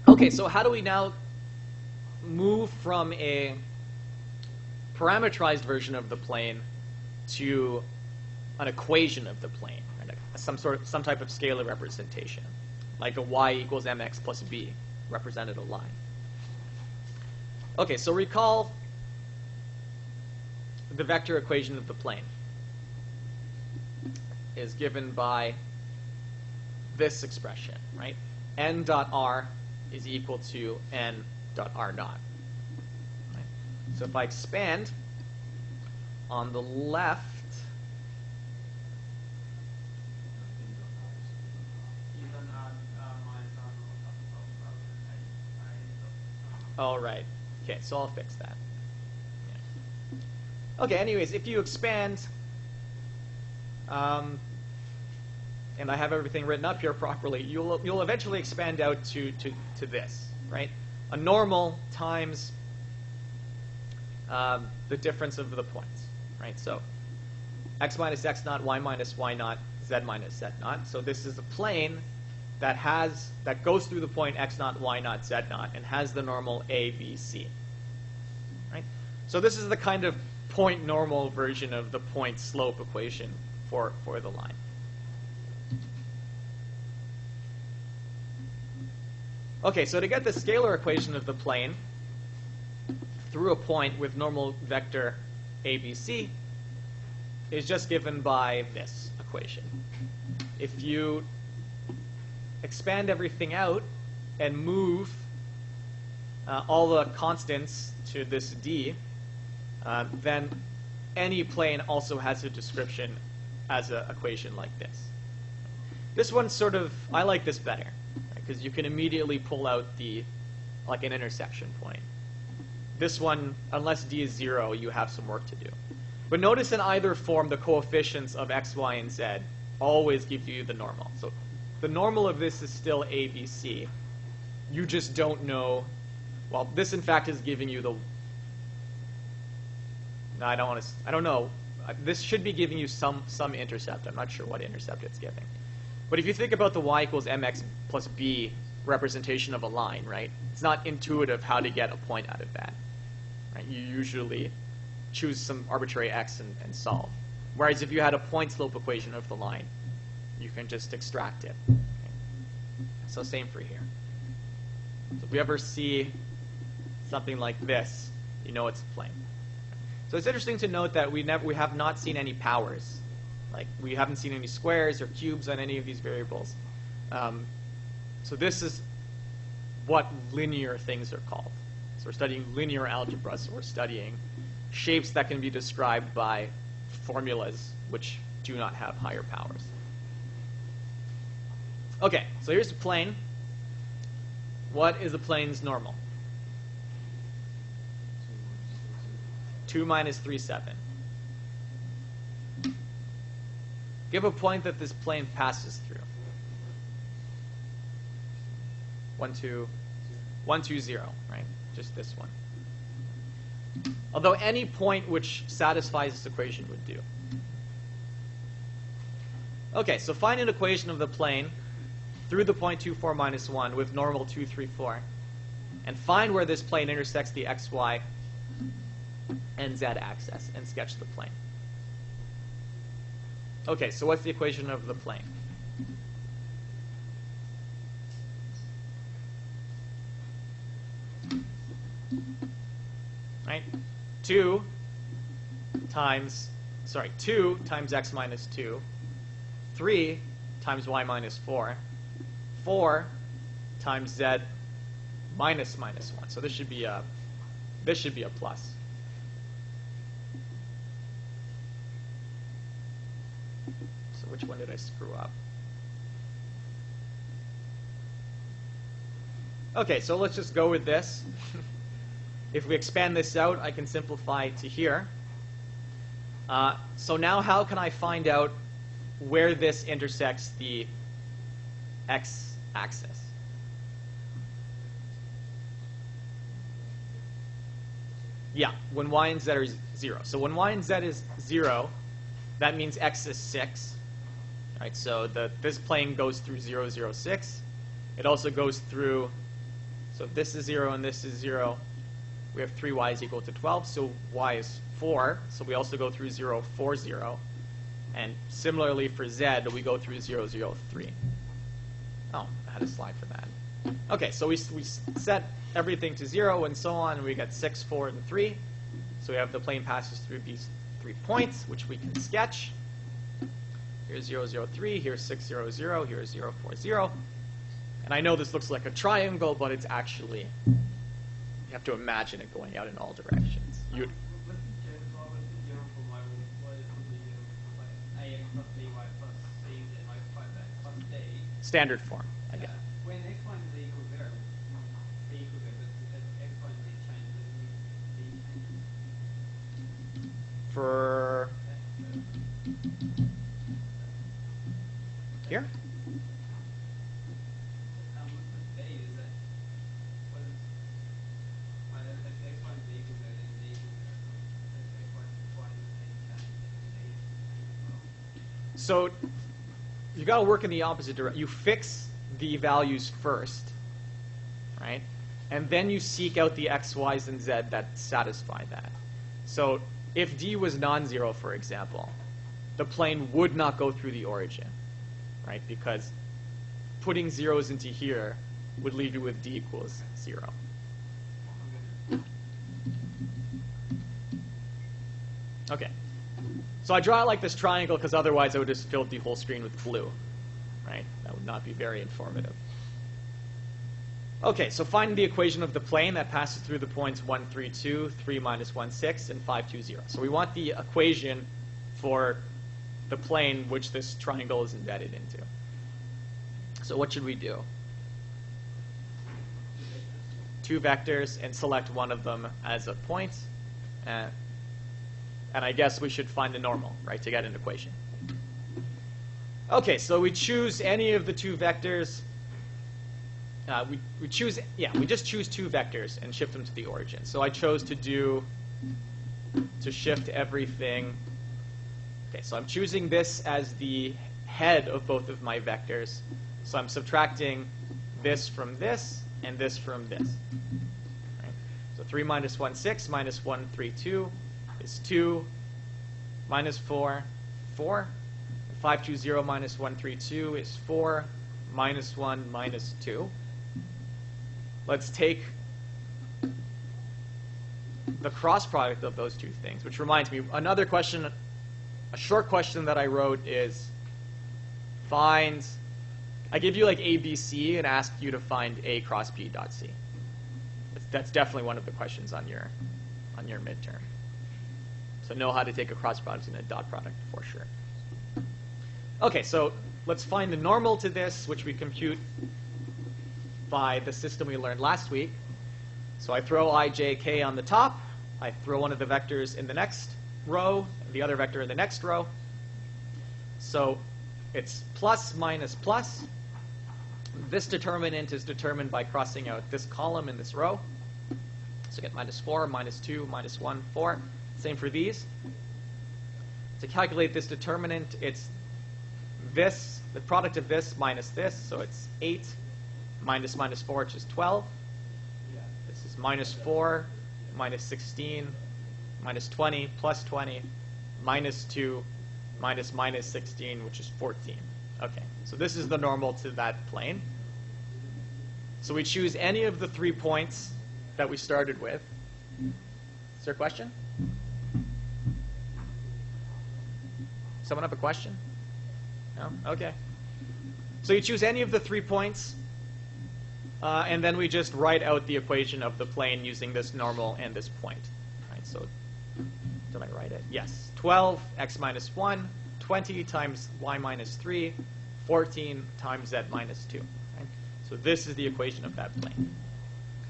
Okay, so how do we now move from a parameterized version of the plane to an equation of the plane, right? Some type of scalar representation, like a y equals mx plus b represented a line. Okay, so recall the vector equation of the plane is given by this expression, right? N dot r is equal to n dot r naught. Right? So if I expand on the left, all right. Okay, so I'll fix that. Yeah. Okay, anyways, if you expand, and I have everything written up here properly, you'll eventually expand out to this, right? A normal times the difference of the points, right? So x minus x naught, y minus y naught, z minus z naught. So this is a plane that goes through the point x naught, y naught, z naught, and has the normal a, b, c. Right? So this is the kind of point normal version of the point slope equation for the line. Okay, so to get the scalar equation of the plane through a point with normal vector ABC is just given by this equation. If you expand everything out and move all the constants to this D, then any plane also has a description as an equation like this. This one sort of, I like this better, because you can immediately pull out like an intersection point. This one, unless D is 0, you have some work to do. But notice in either form, the coefficients of x, y, and z always give you the normal. So the normal of this is still a, b, c. You just don't know. Well, this in fact is giving you the. No, I don't know. This should be giving you some intercept. I'm not sure what intercept it's giving. But if you think about the y equals mx plus b representation of a line, right? It's not intuitive how to get a point out of that. Right? You usually choose some arbitrary x and solve. Whereas if you had a point slope equation of the line, you can just extract it. Okay? So same for here. So if we ever see something like this, you know it's a plane. So it's interesting to note that we have not seen any powers. Like we haven't seen any squares or cubes on any of these variables. So this is what linear things are called. So we're studying linear algebra. So we're studying shapes that can be described by formulas which do not have higher powers. Okay, so here's the plane. What is the plane's normal? 2 minus 3, 7. Give a point that this plane passes through. 1, 2, 1, 2, 0, right? Just this one. Although any point which satisfies this equation would do. Okay, so find an equation of the plane through the point 2, 4, minus 1 with normal 2, 3, 4. And find where this plane intersects the x, y, and z axis and sketch the plane. Okay, so what's the equation of the plane? Right? 2 times x minus 2, 3 times y minus 4, 4 times z minus 1. So this should be a plus. So which one did I screw up? Okay, so let's just go with this. If we expand this out, I can simplify to here. So now how can I find out where this intersects the x-axis? Yeah, when y and z are 0. So when y and z is 0, that means x is 6. Right, so this plane goes through 0, 0, 6. It also goes through, so if this is 0 and this is 0, we have 3y is equal to 12, so y is 4. So we also go through 0, 4, 0. And similarly for z, we go through 0, 0, 3. Oh, I had a slide for that. Okay, so we set everything to 0 and so on, and we get 6, 4, and 3. So we have the plane passes through these 3 points, which we can sketch. Here's 0, 0, 3, here's 6, 0, 0, here's 0, 4, 0. And I know this looks like a triangle, but it's actually, you have to imagine it going out in all directions. Standard form, I guess. When x, y, and z equal 0, a equals 0, but as x, y, and z change, does it mean z changes? For here? A is that, what is, well, if x, y, and z equals 0, then z equals 0. If x, y, and z change, then a equals 0. So you got to work in the opposite direction. You fix the values first, right? And then you seek out the x, y's, and z that satisfy that. So if d was non-zero, for example, the plane would not go through the origin, right? Because putting zeros into here would leave you with d equals 0. Okay. So I draw it like this triangle because otherwise I would just fill the whole screen with blue, right? That would not be very informative. Okay, so find the equation of the plane that passes through the points 1, 3, 2, 3, minus 1, 6, and 5, 2, 0. So we want the equation for the plane which this triangle is embedded into. So what should we do? Two vectors and select one of them as a point. And I guess we should find the normal, right, to get an equation. Okay, so we choose any of the two vectors. We just choose two vectors and shift them to the origin. So I chose to shift everything. Okay, so I'm choosing this as the head of both of my vectors. So I'm subtracting this from this and this from this. Right? So 3 minus 1, 6, minus 1, 3, 2 is 2, minus 4, 4. 5, 2, 0, minus 1, 3, 2 is 4, minus 1, minus 2. Let's take the cross product of those two things, which reminds me, another question, a short question that I wrote is find, I give you like A, B, C and ask you to find A cross B dot C. That's definitely one of the questions on your midterm. So know how to take a cross product and a dot product for sure. Okay, so let's find the normal to this, which we compute by the system we learned last week. So I throw I, J, K on the top. I throw one of the vectors in the next row, the other vector in the next row. So it's plus minus plus. This determinant is determined by crossing out this column in this row. So get minus 4, minus 2, minus 1, 4. Same for these. To calculate this determinant, it's this, the product of this minus this, so it's 8 minus minus 4, which is 12. This is minus 4, minus 16, minus 20, plus 20, minus 2, minus minus 16, which is 14. Okay, so this is the normal to that plane. So we choose any of the 3 points that we started with. Is there a question? Someone have a question? No? Okay. So you choose any of the 3 points, and then we just write out the equation of the plane using this normal and this point. Right, so did I write it? Yes. 12, x minus 1, 20 times y minus 3, 14 times z minus 2. Right? So this is the equation of that plane.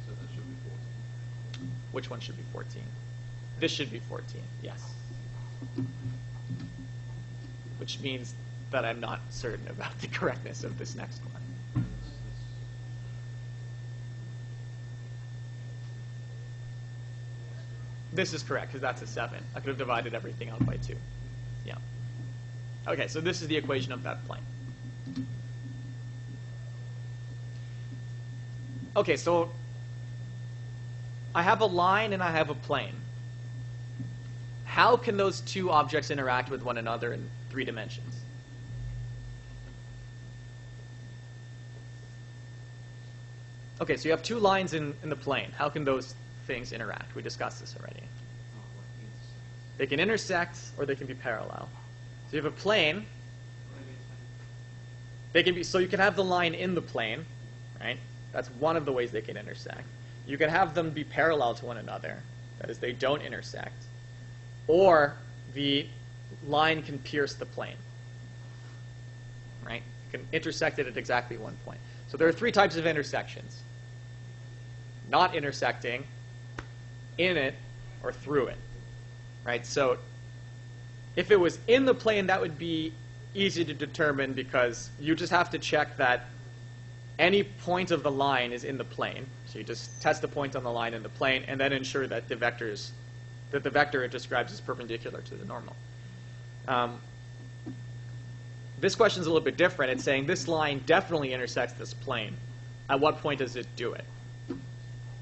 So that should be 14. Which one should be 14? This should be 14, yes. Which means that I'm not certain about the correctness of this next one. This is correct, because that's a 7. I could have divided everything out by 2. Yeah. Okay, so this is the equation of that plane. Okay, so I have a line and I have a plane. How can those two objects interact with one another in 3 dimensions? Okay, so you have 2 lines in the plane. How can those things interact? We discussed this already. They can intersect or they can be parallel. So you have a plane. They can be, so you can have the line in the plane, right? That's one of the ways they can intersect. You can have them be parallel to one another. That is, they don't intersect. Or the line can pierce the plane, right? You can intersect it at exactly one point. So there are 3 types of intersections. Not intersecting, in it, or through it, right? So if it was in the plane, that would be easy to determine because you just have to check that any point of the line is in the plane. So you just test the point on the line in the plane and then ensure that the vector it describes is perpendicular to the normal. This question is a little bit different. It's saying this line definitely intersects this plane. At what point does it do it?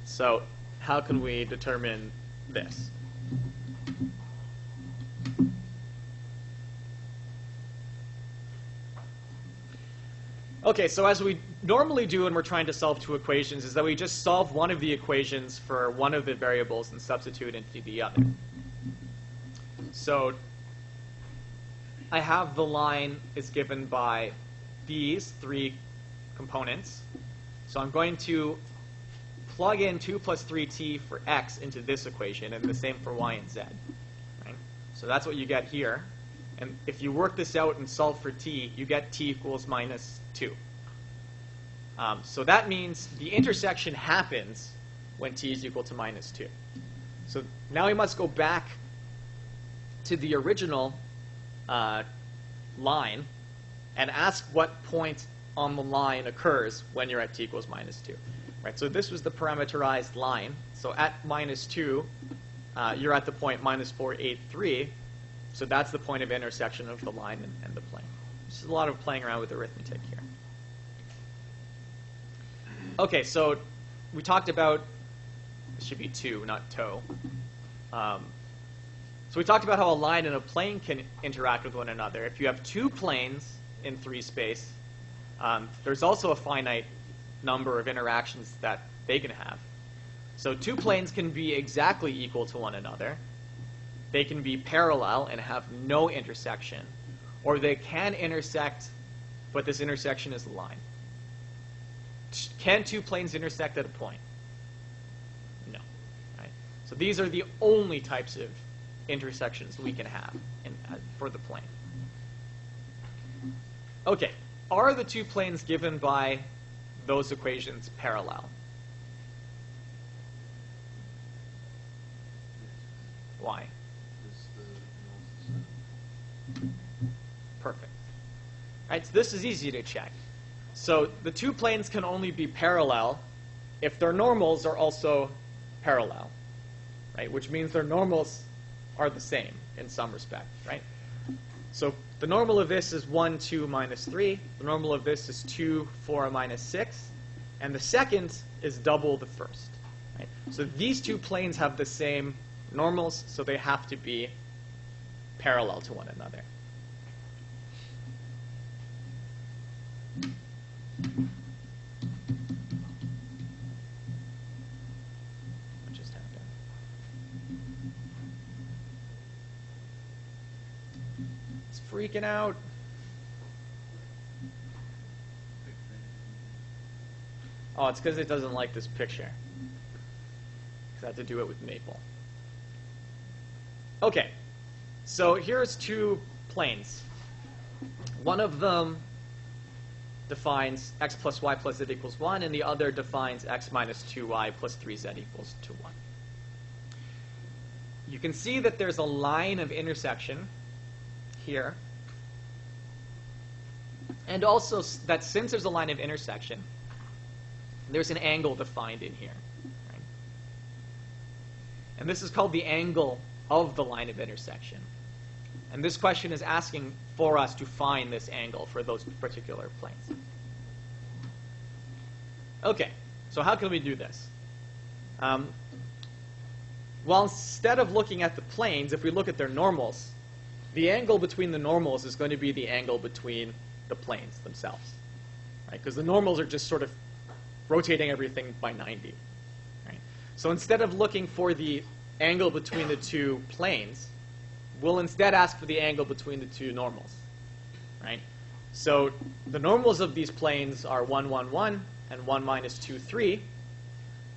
So how can we determine this? Okay, so as we normally do when we're trying to solve 2 equations is that we just solve one of the equations for one of the variables and substitute into the other. So I have the line is given by these 3 components. So I'm going to plug in 2 plus 3t for x into this equation, and the same for y and z. Right? So that's what you get here. And if you work this out and solve for t, you get t equals minus 2. So that means the intersection happens when t is equal to minus 2. So now we must go back to the original line and ask what point on the line occurs when you're at t equals minus 2. Right, so this was the parameterized line. So at minus 2, you're at the point minus 483. So that's the point of intersection of the line and the plane. There's a lot of playing around with arithmetic here. Okay, so we talked about, it should be 2, not toe. So we talked about how a line and a plane can interact with one another. If you have two planes in 3 space, there's also a finite number of interactions that they can have. So 2 planes can be exactly equal to one another. They can be parallel and have no intersection. Or they can intersect, but this intersection is a line. Can 2 planes intersect at a point? No. Right? So these are the only types of intersections we can have for the plane. Okay, are the 2 planes given by those equations parallel? Why? Perfect. Right, so this is easy to check. So the 2 planes can only be parallel if their normals are also parallel, right? Which means their normals are the same in some respect, right? So the normal of this is 1, 2, minus 3. The normal of this is 2, 4, minus 6. And the second is double the first, right? So these 2 planes have the same normals, so they have to be parallel to one another. What just happened? It's freaking out. Oh, it's because it doesn't like this picture. Because I have to do it with Maple. Okay, so here's 2 planes. One of them defines x plus y plus z equals 1, and the other defines x minus 2y plus 3z equals to 1. You can see that there's a line of intersection here, and also that since there's a line of intersection, there's an angle defined in here. Right? And this is called the angle of the line of intersection. And this question is asking for us to find this angle for those particular planes. Okay, so how can we do this? Well, instead of looking at the planes, if we look at their normals, the angle between the normals is going to be the angle between the planes themselves. Right? Because the normals are just sort of rotating everything by 90. Right? So instead of looking for the angle between the 2 planes, we'll instead ask for the angle between the 2 normals. Right? So the normals of these planes are 1, 1, 1, and 1 minus 2, 3.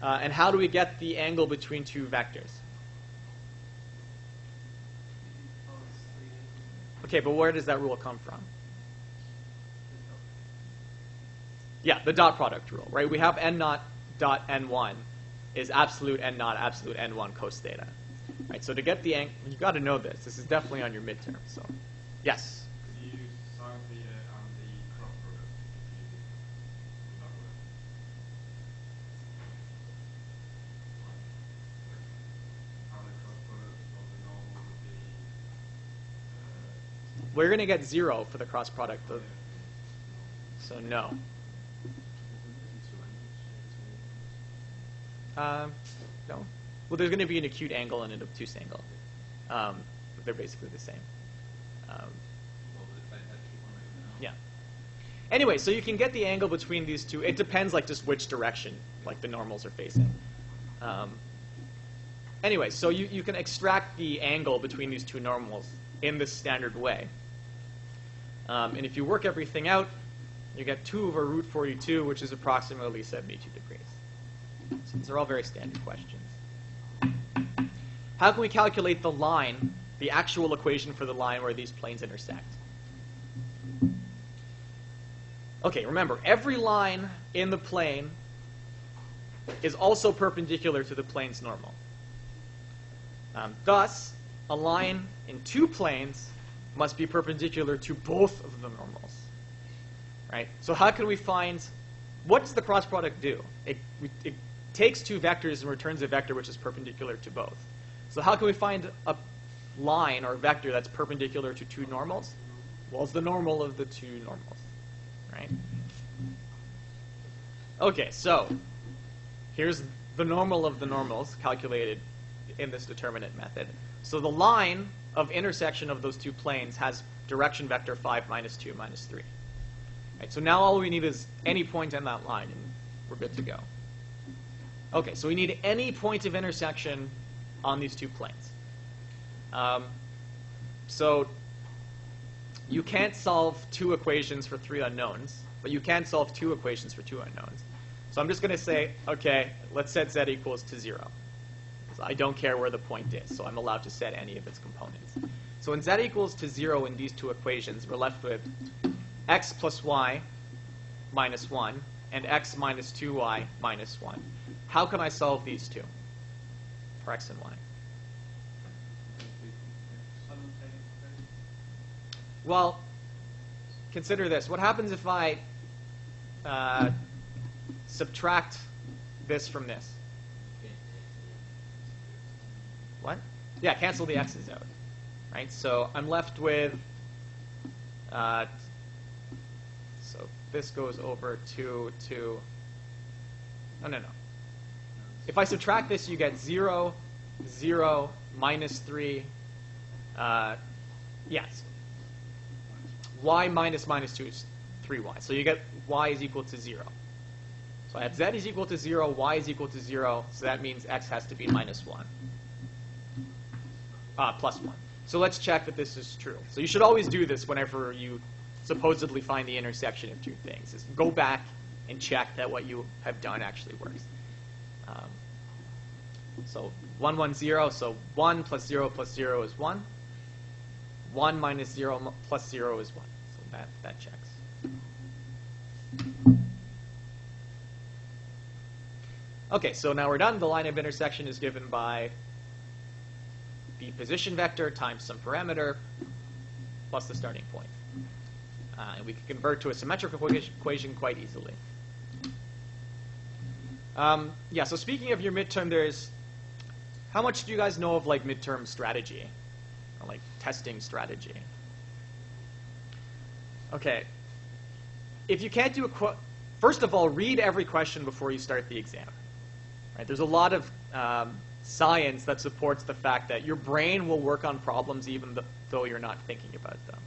And how do we get the angle between 2 vectors? Okay, but where does that rule come from? Yeah, the dot product rule, right? We have n naught dot n1 is absolute n naught absolute n1 cos theta. Right, so to get the angle, you've got to know this. This is definitely on your midterm. So, yes? Could you use sine theta and the cross product? Would that work? How the cross product of the normal would be... We're going to get 0 for the cross product. So no. No. Well, there's going to be an acute angle and an obtuse angle. But they're basically the same. Yeah. Anyway, so you can get the angle between these 2. It depends, like, just which direction, like, the normals are facing. Anyway, so you can extract the angle between these 2 normals in this standard way. And if you work everything out, you get 2 over root 42, which is approximately 72 degrees. So these are all very standard questions. How can we calculate the line, the actual equation for the line where these planes intersect? Okay, remember, every line in the plane is also perpendicular to the plane's normal. Thus, a line in two planes must be perpendicular to both of the normals. Right? So how can we find, what does the cross product do? It takes two vectors and returns a vector which is perpendicular to both. So how can we find a line or vector that's perpendicular to two normals? Well, it's the normal of the two normals. Right? Okay, so here's the normal of the normals calculated in this determinant method. So the line of intersection of those two planes has direction vector 5 minus 2 minus 3. Right, so now all we need is any point in that line, and we're good to go. Okay, so we need any point of intersection on these two planes. So you can't solve two equations for three unknowns, but you can solve two equations for two unknowns. So I'm just going to say, okay, let's set z equals to 0. So I don't care where the point is, so I'm allowed to set any of its components. So when z equals to 0 in these two equations, we're left with x plus y minus 1 and x minus 2y minus 1. How can I solve these two for x and y? Well, consider this. What happens if I subtract this from this? What? Yeah, cancel the x's out. Right? So I'm left with, so this goes over to, no. If I subtract this, you get 0, 0, minus 3, yes. Y minus minus 2 is 3y. So you get y is equal to 0. So I have z is equal to 0, y is equal to 0, so that means x has to be minus 1. Plus 1. So let's check that this is true. So you should always do this whenever you supposedly find the intersection of two things. Is go back and check that what you have done actually works. So 1, 1, 0. So 1 plus 0 is 1. 1 minus 0 plus 0 is 1. So that checks. Okay, so now we're done. The line of intersection is given by the position vector times some parameter plus the starting point. And we can convert to a symmetrical equation quite easily. Yeah, so speaking of your midterm, how much do you guys know of like midterm strategy? Or like testing strategy? Okay. If you can't do first of all, read every question before you start the exam. Right? There's a lot of science that supports the fact that your brain will work on problems even though you're not thinking about them.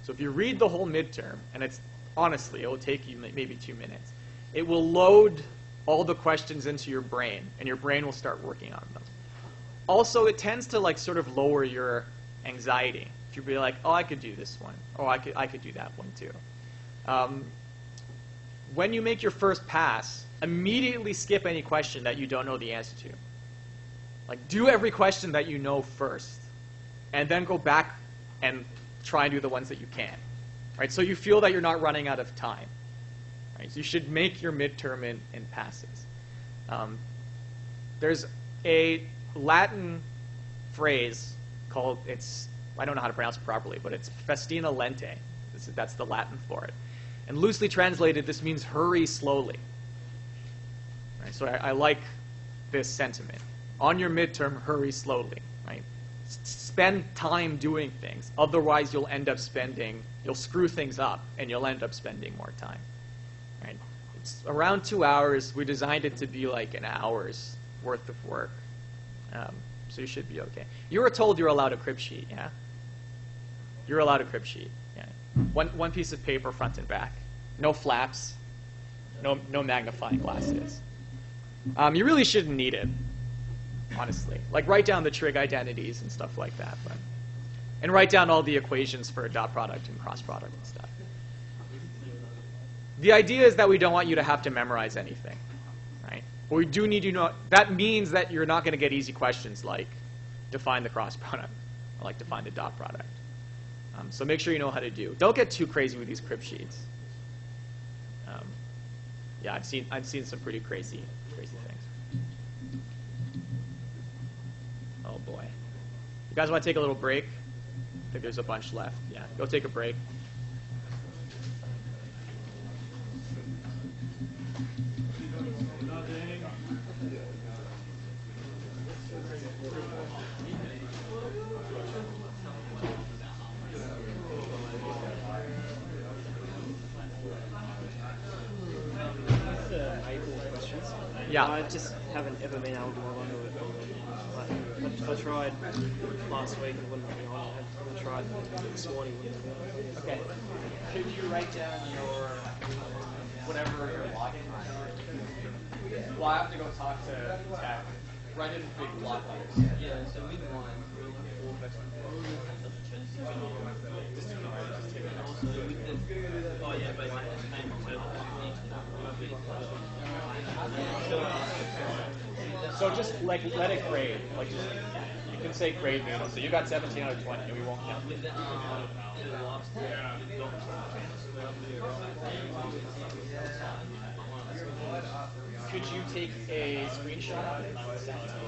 So if you read the whole midterm, and honestly, it will take you maybe 2 minutes, it will load all the questions into your brain, and your brain will start working on them. Also, it tends to like sort of lower your anxiety. If you be like, oh, I could do this one, oh, I could do that one too. When you make your first pass, immediately skip any question that you don't know the answer to. Like, do every question that you know first, and then go back and try and do the ones that you can. Right? So you feel that you're not running out of time. Right? So you should make your midterm in passes. There's a Latin phrase called, I don't know how to pronounce it properly, but it's festina lente. That's the Latin for it. And loosely translated, this means hurry slowly. Right? So I like this sentiment. On your midterm, hurry slowly. Right? Spend time doing things. Otherwise, you'll screw things up, and you'll end up spending more time. Right? It's around 2 hours. We designed it to be like an hour's worth of work. So you should be okay. You were told you're allowed a crib sheet, yeah? You're allowed a crib sheet. Yeah. One piece of paper, front and back. No flaps. No magnifying glasses. You really shouldn't need it, honestly. Like, write down the trig identities and stuff like that. And write down all the equations for dot product and cross product and stuff. The idea is that we don't want you to have to memorize anything, right? But we do need to know, that means that you're not going to get easy questions like define the cross product or like define the dot product. So make sure you know how to do. Don't get too crazy with these crib sheets. Yeah, I've seen some pretty crazy things. Oh boy. You guys want to take a little break? I think there's a bunch left. Yeah, go take a break. Yeah. I just haven't ever been able to log onto it. Like, I tried last week and it wouldn't let me on. I tried this morning. Okay. Could you write down your whatever your login is? Well, I have to go talk to Tech. Write it in big block letters. Yeah, so we won. Oh yeah, but So just like let it grade. Like just, you can say grade me. So you got 17 out of 20, and we won't count. Could you take a screenshot of it and send it to me?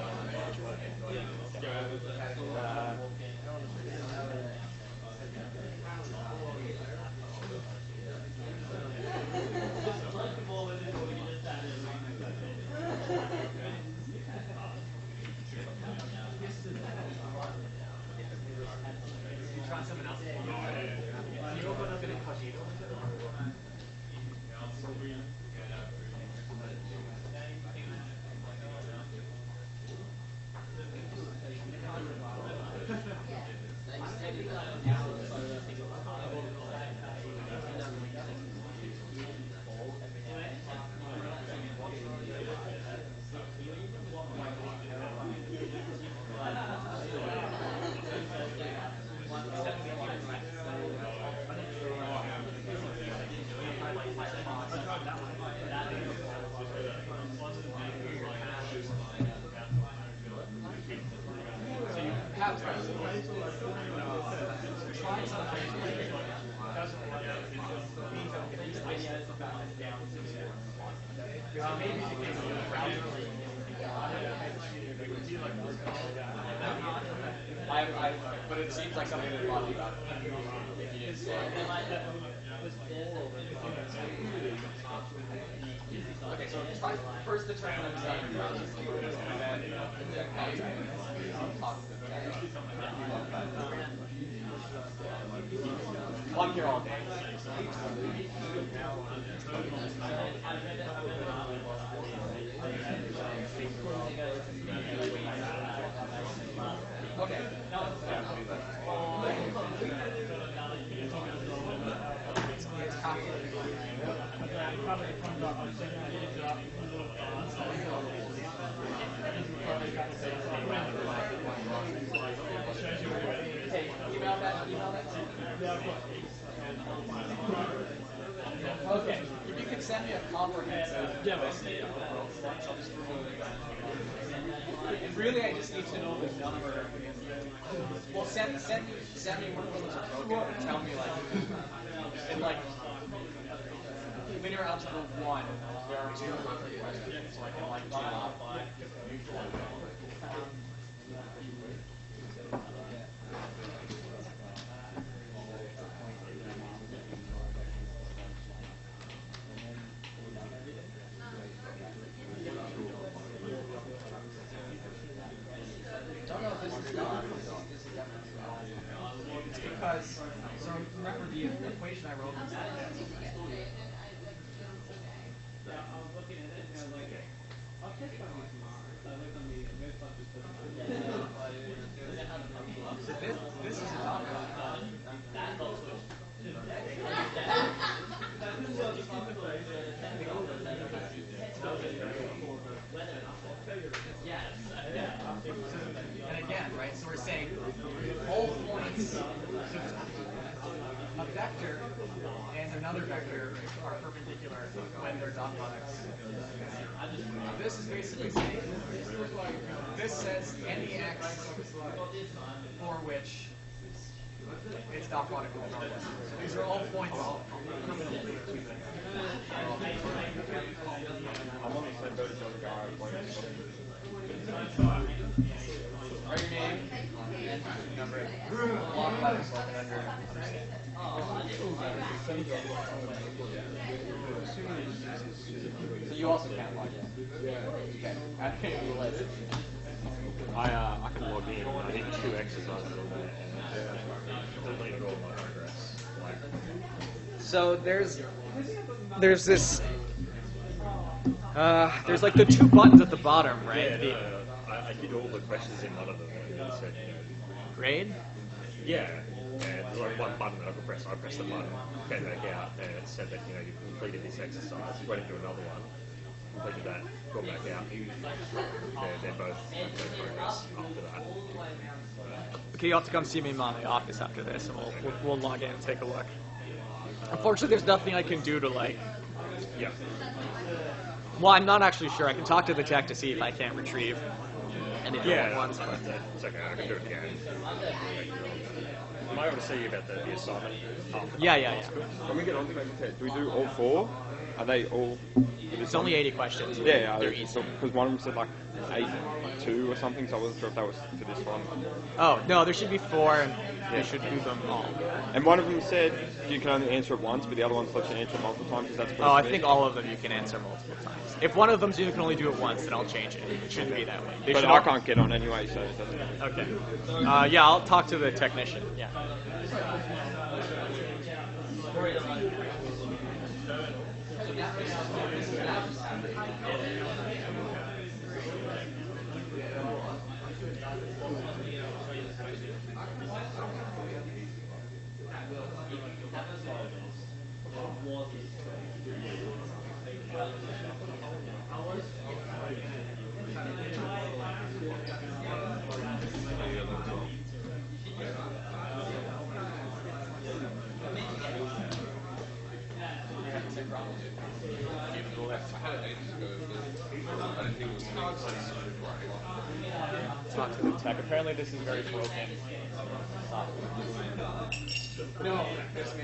But it seems like something that bother you about it. If you didn't say it. Okay, so try first determine the design process, and then talk to the guy. Well, I'm here all day. Okay. Hey, email that. Okay, if you could send me a comprehensive list of the growth stats, I'll just remove it. And really, I just need to know the number. Well, send me one of those are broken and tell me like linear algebra 1, there are 2 perfect questions, so I can like run off. It's because, so remember the equation I wrote was that. Yeah, I was looking at it and I was like, I'll check on you tomorrow. So I looked on the advanced stuff. So this is a dot product. And again, right, so we're saying all points of vector and another vector are perpendicular when they're dot products. This is basically saying, this says any x for which it's dot product with normal. So these are all points perpendicular to them. I'm on the same boat as the other guy. Write your name and number it. Block letters like under understand. So you also can't log in. Okay. Add to the list. I can log in. I did 2 exercises on that and deleted all my progress. So there's this there's like the 2 buttons at the bottom, right? Yeah, I did all the questions in one of them and it said, Grade? yeah, and there's like one button that I could press. I pressed the button, came back out, and it said that you've completed this exercise. Went into another one, completed that, got back out. They're both progress after that. Okay, you'll have to come see me in my office after this, and we'll log in and take a look. Unfortunately, there's nothing I can do to like. Yeah. Well, I'm not actually sure. I can talk to the tech to see if I can't retrieve anything at once. But It's okay. I can do it again. Am I able to see you about the assignment? yeah. When we get on to maybe do we do all 4? Are they all? It's only 80 questions. Yeah, They're easy. because one of them said like 8-2 or something, so I wasn't sure if that was for this one. Oh no, there should be 4, and you should do them all. And one of them said you can only answer it once, but the other one's let you answer it multiple times. Is that supposed Oh, I to be? think all of them you can answer multiple times. If one of them you can only do it once, then I'll change it. It shouldn't be that way. They But should I all- can't get on anyway, so it doesn't. Okay. Yeah, I'll talk to the technician. Yeah. Talk to the tech. Apparently, this is very broken software. No, this may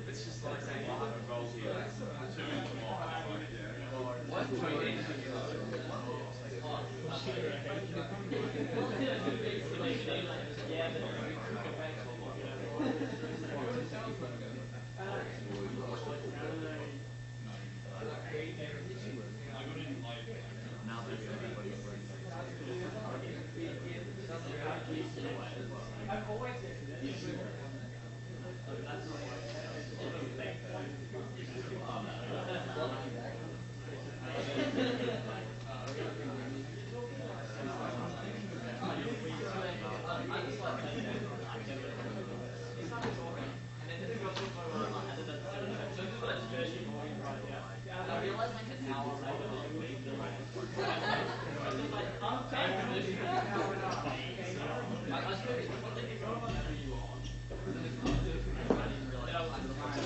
It's just like saying I have a goal here. 2 in the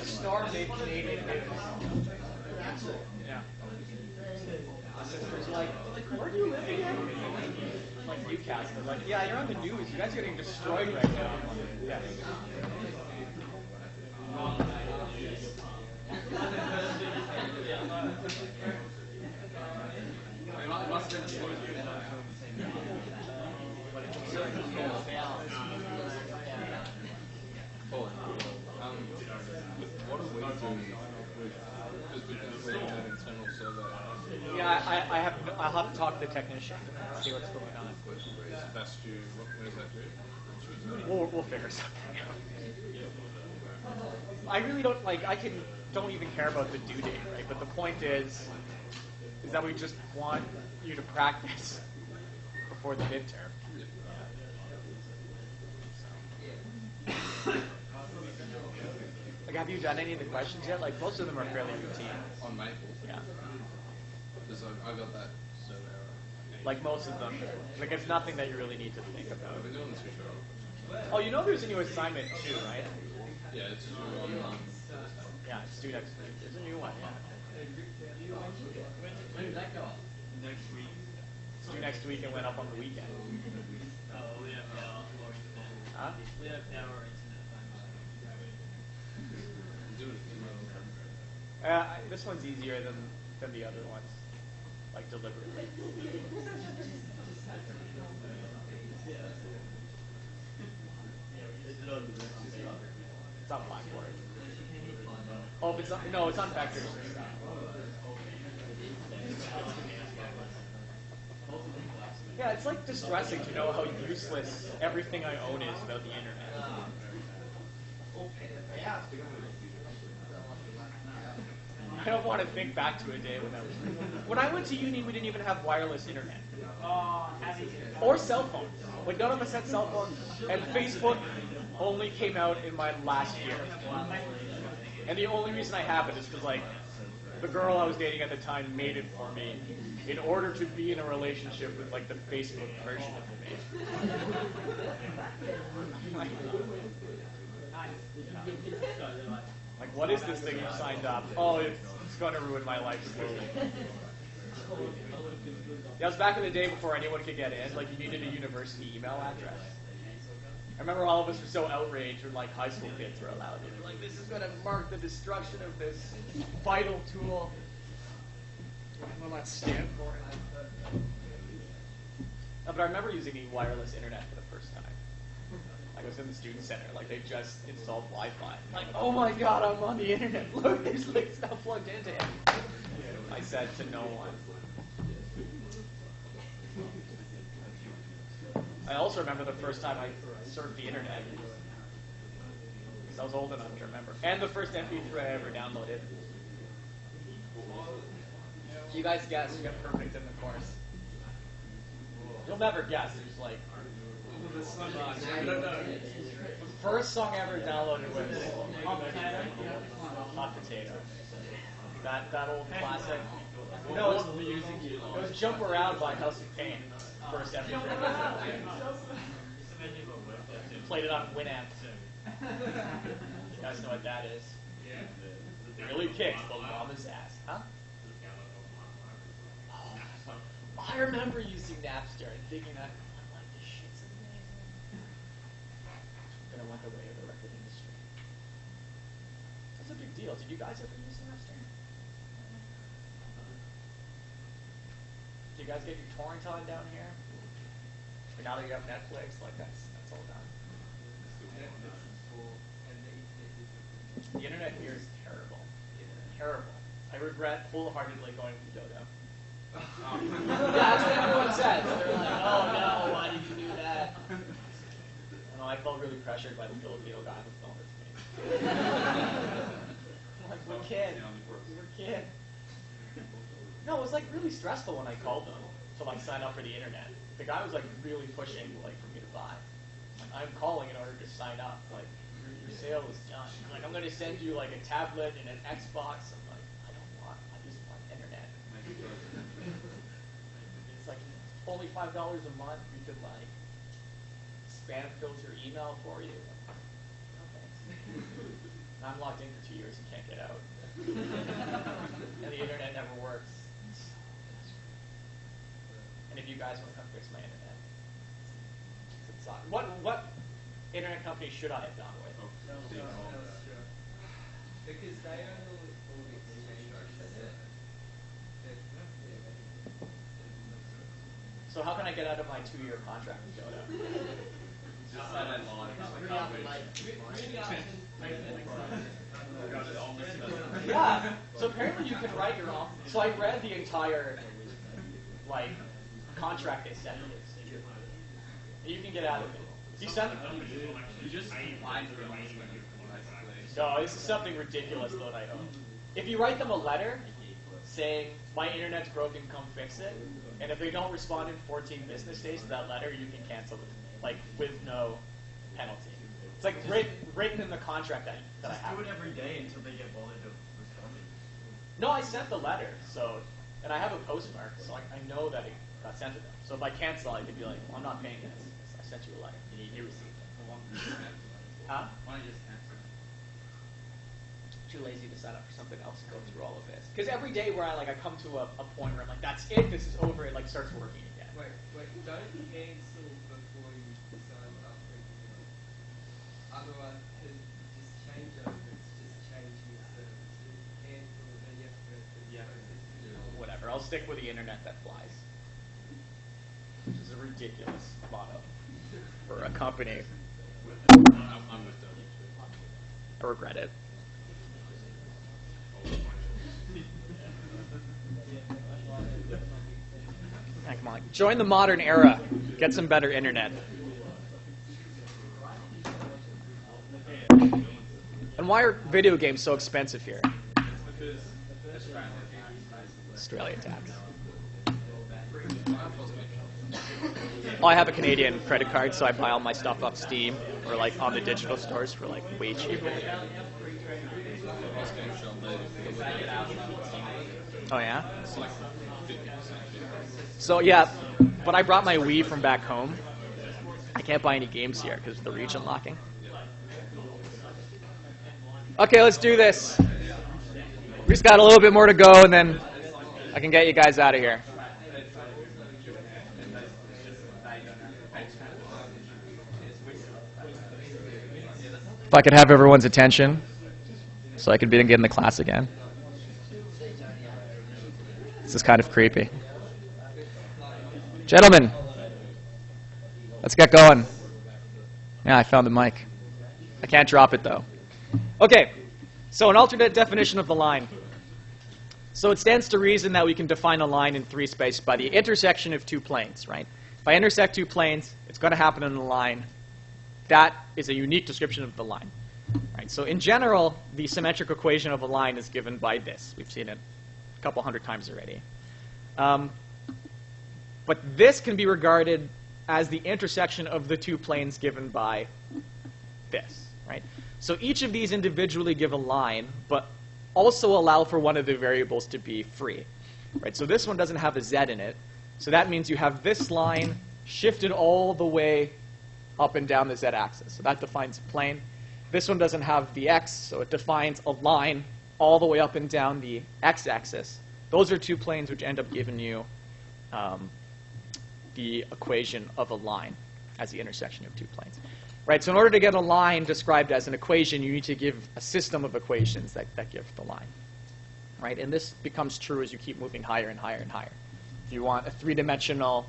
Snore made Canadian news. Yeah. My sister's like, where do you live again? I'm like, Newcastle. They're like, yeah, you're on the news. You guys are getting destroyed right now. I'm like, yeah. It must have been Paul, what are we doing with completing that internal survey? Yeah, I'll have to talk to the technician, see what's going on. That's due, where's that due? We'll figure something out. I really don't don't even care about the due date, right? But the point is that we just want you to practice before the midterm. Like, have you done any of the questions yet? Like, most of them are fairly routine. On Maple? Yeah. Because I got that survey right. Like, most of them. Like, it's nothing that you really need to think about. I've been doing this for sure. Oh, you know there's a new assignment, too, right? Yeah, it's due on Yeah, it's due next week. There's a new one, yeah. When did that go up? next week. It's due next week and went up on the weekend. Oh, we have power or internet. Huh? We have power or internet. do it. This one's easier than the other ones. Like, deliberately. It's on Blackboard. Oh, if it's on, no, it's on vectors. Yeah, it's like distressing to know how useless everything I own is about the internet. I don't want to think back to a day when I went to uni, we didn't even have wireless internet. Or cell phones. Like, none of us had cell phones. And Facebook only came out in my last year. And the only reason I have it is because, like, the girl I was dating at the time made it for me in order to be in a relationship with, like, the Facebook version of me. Like, what is this thing you signed up? Oh, it's going to ruin my life slowly. That was back in the day before anyone could get in. Like, you needed a university email address. I remember all of us were so outraged when, like, high school kids were allowed in. Like, this is going to mark the destruction of this vital tool. What will that stand for? But I remember using the wireless internet for the first time. Like, I was in the student center. Like, they just installed Wi-Fi. Like, oh my god, I'm on the internet. Look, there's like stuff plugged into it. I said to no one. I also remember the first time I surfed the internet. Because I was old enough to remember. And the first MP3 I ever downloaded. You guys guess, you got perfect in the course. You'll never guess. There's like... The first song I ever downloaded was Hot Potato. That old classic. No, it was Jump Around by House of Pain. First MP3. Played it on Winamp. You guys know what that is? It really kicks the llama's ass. Huh? Oh, I remember using Napster and thinking that, I'm like, this shit's amazing. Then I went the way of the record industry. a big deal? Did you guys ever use Napster? Did you guys get your torrent on down here? But now that you have Netflix, like that's all done. The internet here is terrible. Terrible. I regret wholeheartedly going to Dodo. Yeah, that's what everyone says. They're like, oh no, why did you do that? And I felt really pressured by the Filipino guy who filmed it to me. I'm like, we're kids. We're kids. No, it was like really stressful when I called them to like sign up for the internet. The guy was like really pushing like for me to buy. Like, I'm calling in order to sign up. Like your sale is done. I'm like, I'm going to send you like a tablet and an Xbox. I'm like, I just want internet. It's like only $5 a month. You could like spam filter email for you. Okay. I'm locked in for 2 years and can't get out. And the internet never works. And if you guys want to come fix my internet, it sucks. What internet company should I have gone with? Because they own all the exchanges. So how can I get out of my 2-year contract with Dodo? Just sign that line. Yeah. So apparently you can write your own. So I read the entire like contract they sent me. You can get out of it. You send. You just find the arrangement. No, this is something ridiculous though that I own. If you write them a letter saying my internet's broken, come fix it, and if they don't respond in 14 business days to that letter, you can cancel it, like with no penalty. It's like written in the contract that I have. Do it every day until they get bothered to respond. No, I sent the letter, so, and I have a postmark, so I know that it got sent to them. So if I cancel, I could be like, well, I'm not paying this. I sent you a letter. You received it. Huh? Why don't you just cancel? Too lazy to sign up for something else and go through all of this. Because every day where I come to a point where I'm like, that's it, this is over, it like starts working again. Wait, don't cancel before you sign up for anything else. Otherwise, because just change over, it's just changing the service. You cancel, then you have to go through the process. Whatever, I'll stick with the internet that flies. Which is a ridiculous motto for a company. I'm with them. I regret it. Yeah, come on, join the modern era. Get some better internet. And why are video games so expensive here? Australia tax. Well, I have a Canadian credit card, so I buy all my stuff off Steam or like on the digital stores for like way cheaper. Oh yeah? It's like 50%. So yeah, but I brought my Wii from back home. I can't buy any games here because of the region locking. Okay, let's do this. We just got a little bit more to go, and then I can get you guys out of here. If I could have everyone's attention, so I could begin getting the class again. This is kind of creepy. Gentlemen, let's get going. Yeah, I found the mic. I can't drop it, though. Okay, so an alternate definition of the line. So it stands to reason that we can define a line in 3 space by the intersection of 2 planes, right? If I intersect 2 planes, it's going to happen in a line. That is a unique description of the line. Right? So in general, the symmetric equation of a line is given by this. We've seen it a couple hundred times already. But this can be regarded as the intersection of the 2 planes given by this, right? So each of these individually give a line, but also allow for one of the variables to be free, right? So this one doesn't have a z in it, so that means you have this line shifted all the way up and down the z-axis. So that defines a plane. This one doesn't have the x, so it defines a line all the way up and down the x-axis. Those are 2 planes which end up giving you the equation of a line as the intersection of 2 planes. Right? So in order to get a line described as an equation, you need to give a system of equations that give the line. Right? And this becomes true as you keep moving higher and higher and higher. If you want a three-dimensional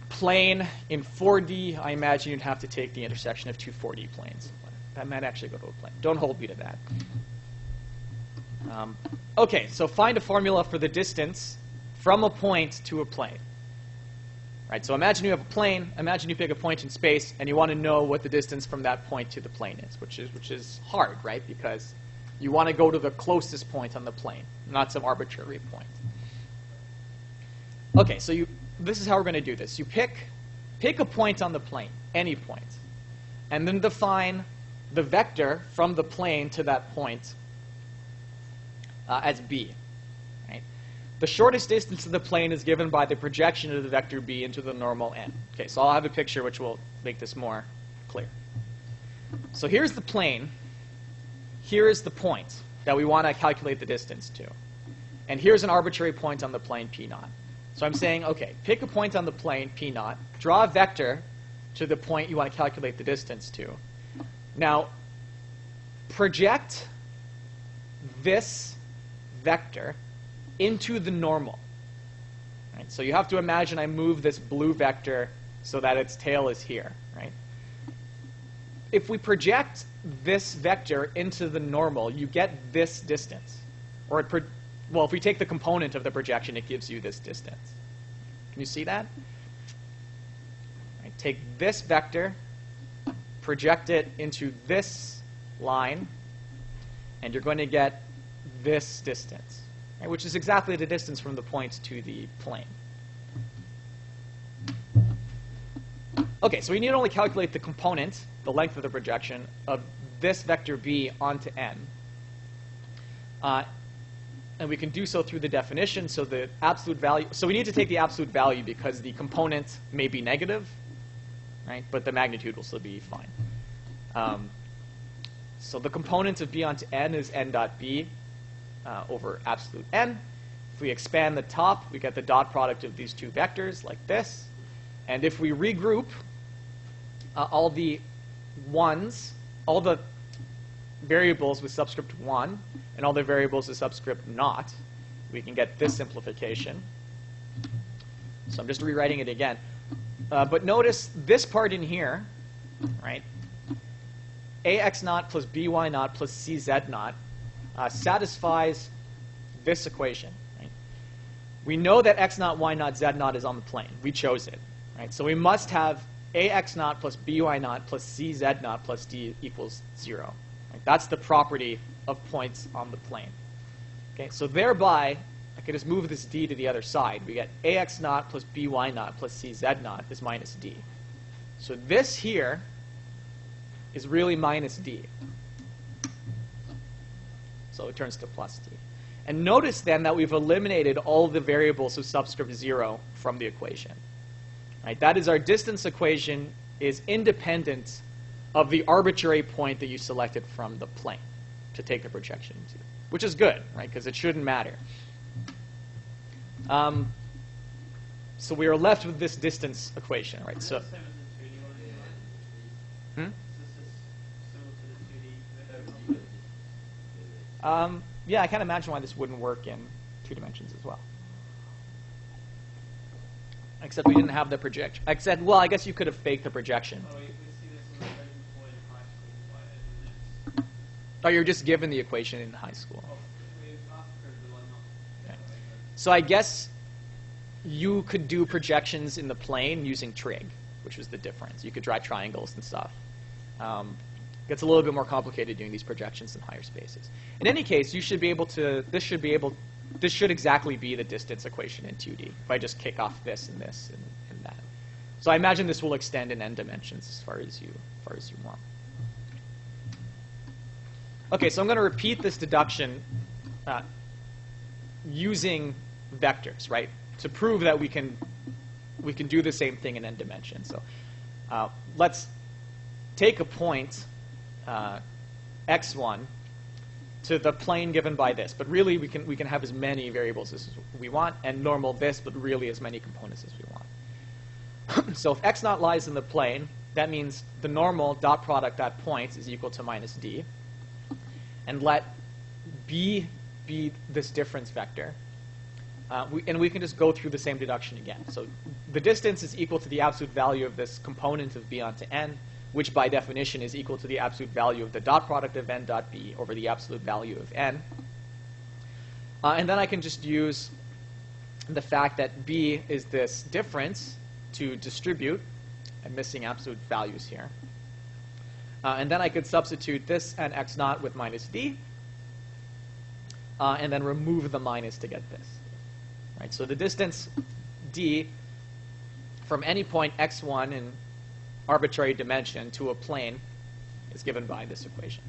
plane in 4D, I imagine you'd have to take the intersection of two 4D planes. That might actually go to a plane. Don't hold me to that. Okay, so find a formula for the distance from a point to a plane. Right, so imagine you have a plane. Imagine you pick a point in space, and you want to know what the distance from that point to the plane is, which is hard, right? Because you want to go to the closest point on the plane, not some arbitrary point. Okay, so this is how we're going to do this. You pick a point on the plane, any point, and then define the vector from the plane to that point as b. Right? The shortest distance to the plane is given by the projection of the vector b into the normal n. Okay, so I'll have a picture which will make this more clear. So here's the plane. Here is the point that we want to calculate the distance to. And here's an arbitrary point on the plane p naught. So I'm saying, okay, pick a point on the plane p naught, draw a vector to the point you want to calculate the distance to. Now, project this vector into the normal. Right? So you have to imagine I move this blue vector so that its tail is here. Right? If we project this vector into the normal, you get this distance. Or well, if we take the component of the projection, it gives you this distance. Can you see that? Right, take this vector, project it into this line, and you're going to get this distance, right, which is exactly the distance from the point to the plane. Okay, so we need to only calculate the component, the length of the projection, of this vector b onto n. And we can do so through the definition. So the absolute value. So we need to take the absolute value because the component may be negative, right? But the magnitude will still be fine. So the component of b onto n is n dot b over absolute n. If we expand the top, we get the dot product of these two vectors like this. And if we regroup all the ones, all the variables with subscript 1 and all the variables with subscript naught, we can get this simplification. So I'm just rewriting it again. But notice this part in here, right? ax naught plus by naught plus cz naught satisfies this equation. Right? We know that x naught, y naught, z naught is on the plane. We chose it. Right? So we must have ax naught plus by naught plus cz naught plus d equals 0. Right? That's the property of points on the plane. Okay, so thereby, I can just move this d to the other side. We get ax naught plus by naught plus cz naught is minus d. So this here is really minus d. So it turns to plus d. And notice then that we've eliminated all the variables of subscript 0 from the equation. Right? That is, our distance equation is independent of the arbitrary point that you selected from the plane to take the projection into, which is good, right? Because it shouldn't matter. So we are left with this distance equation, right? So, yeah, I can't imagine why this wouldn't work in 2 dimensions as well. Except we didn't have the projection. Except, well, I guess you could have faked the projection. Oh, you're just given the equation in high school. Okay. So I guess you could do projections in the plane using trig, which was the difference. You could draw triangles and stuff. Gets a little bit more complicated doing these projections in higher spaces. In any case, you should be able to. This should exactly be the distance equation in 2D. If I just kick off this and this and that. So I imagine this will extend in n dimensions as far as you want. Okay, so I'm going to repeat this deduction using vectors, right, to prove that we can do the same thing in n dimensions. So let's take a point x1 to the plane given by this, but really we can have as many variables as we want, and normal this, but really as many components as we want. So if x naught lies in the plane, that means the normal dot product at points is equal to minus d. And let b be this difference vector. And we can just go through the same deduction again. So the distance is equal to the absolute value of this component of b onto n, which by definition is equal to the absolute value of the dot product of n dot b over the absolute value of n. And then I can just use the fact that b is this difference to distribute. I'm missing absolute values here. And then I could substitute this and x naught with minus d, and then remove the minus to get this. Right, so the distance d from any point x1 in arbitrary dimension to a plane is given by this equation.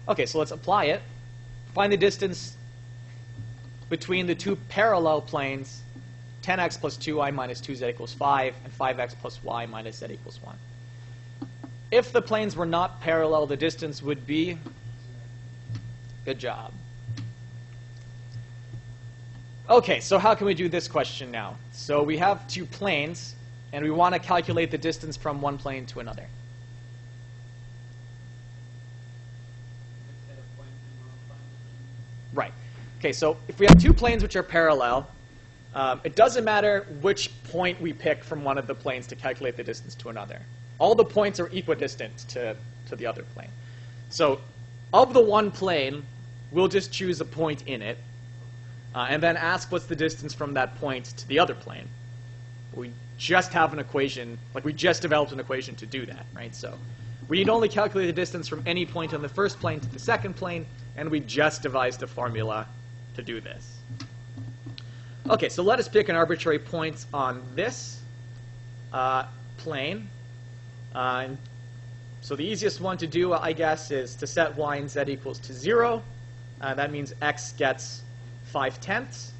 Okay, so let's apply it. Find the distance between the two parallel planes, 10x plus 2y minus 2z equals 5, and 5x plus y minus z equals 1. If the planes were not parallel, the distance would be, good job. Okay, so how can we do this question now? So we have two planes, and we want to calculate the distance from one plane to another. Right. Okay, so if we have two planes which are parallel, it doesn't matter which point we pick from one of the planes to calculate the distance to another. All the points are equidistant to the other plane. So of the one plane, we'll just choose a point in it, and then ask what's the distance from that point to the other plane. We just have an equation, like we just developed an equation to do that, right? So we need only calculate the distance from any point on the first plane to the second plane, and we just devised a formula to do this. Okay, so let us pick an arbitrary point on this plane. So the easiest one to do, I guess, is to set y and z equals to 0. That means x gets 5/10.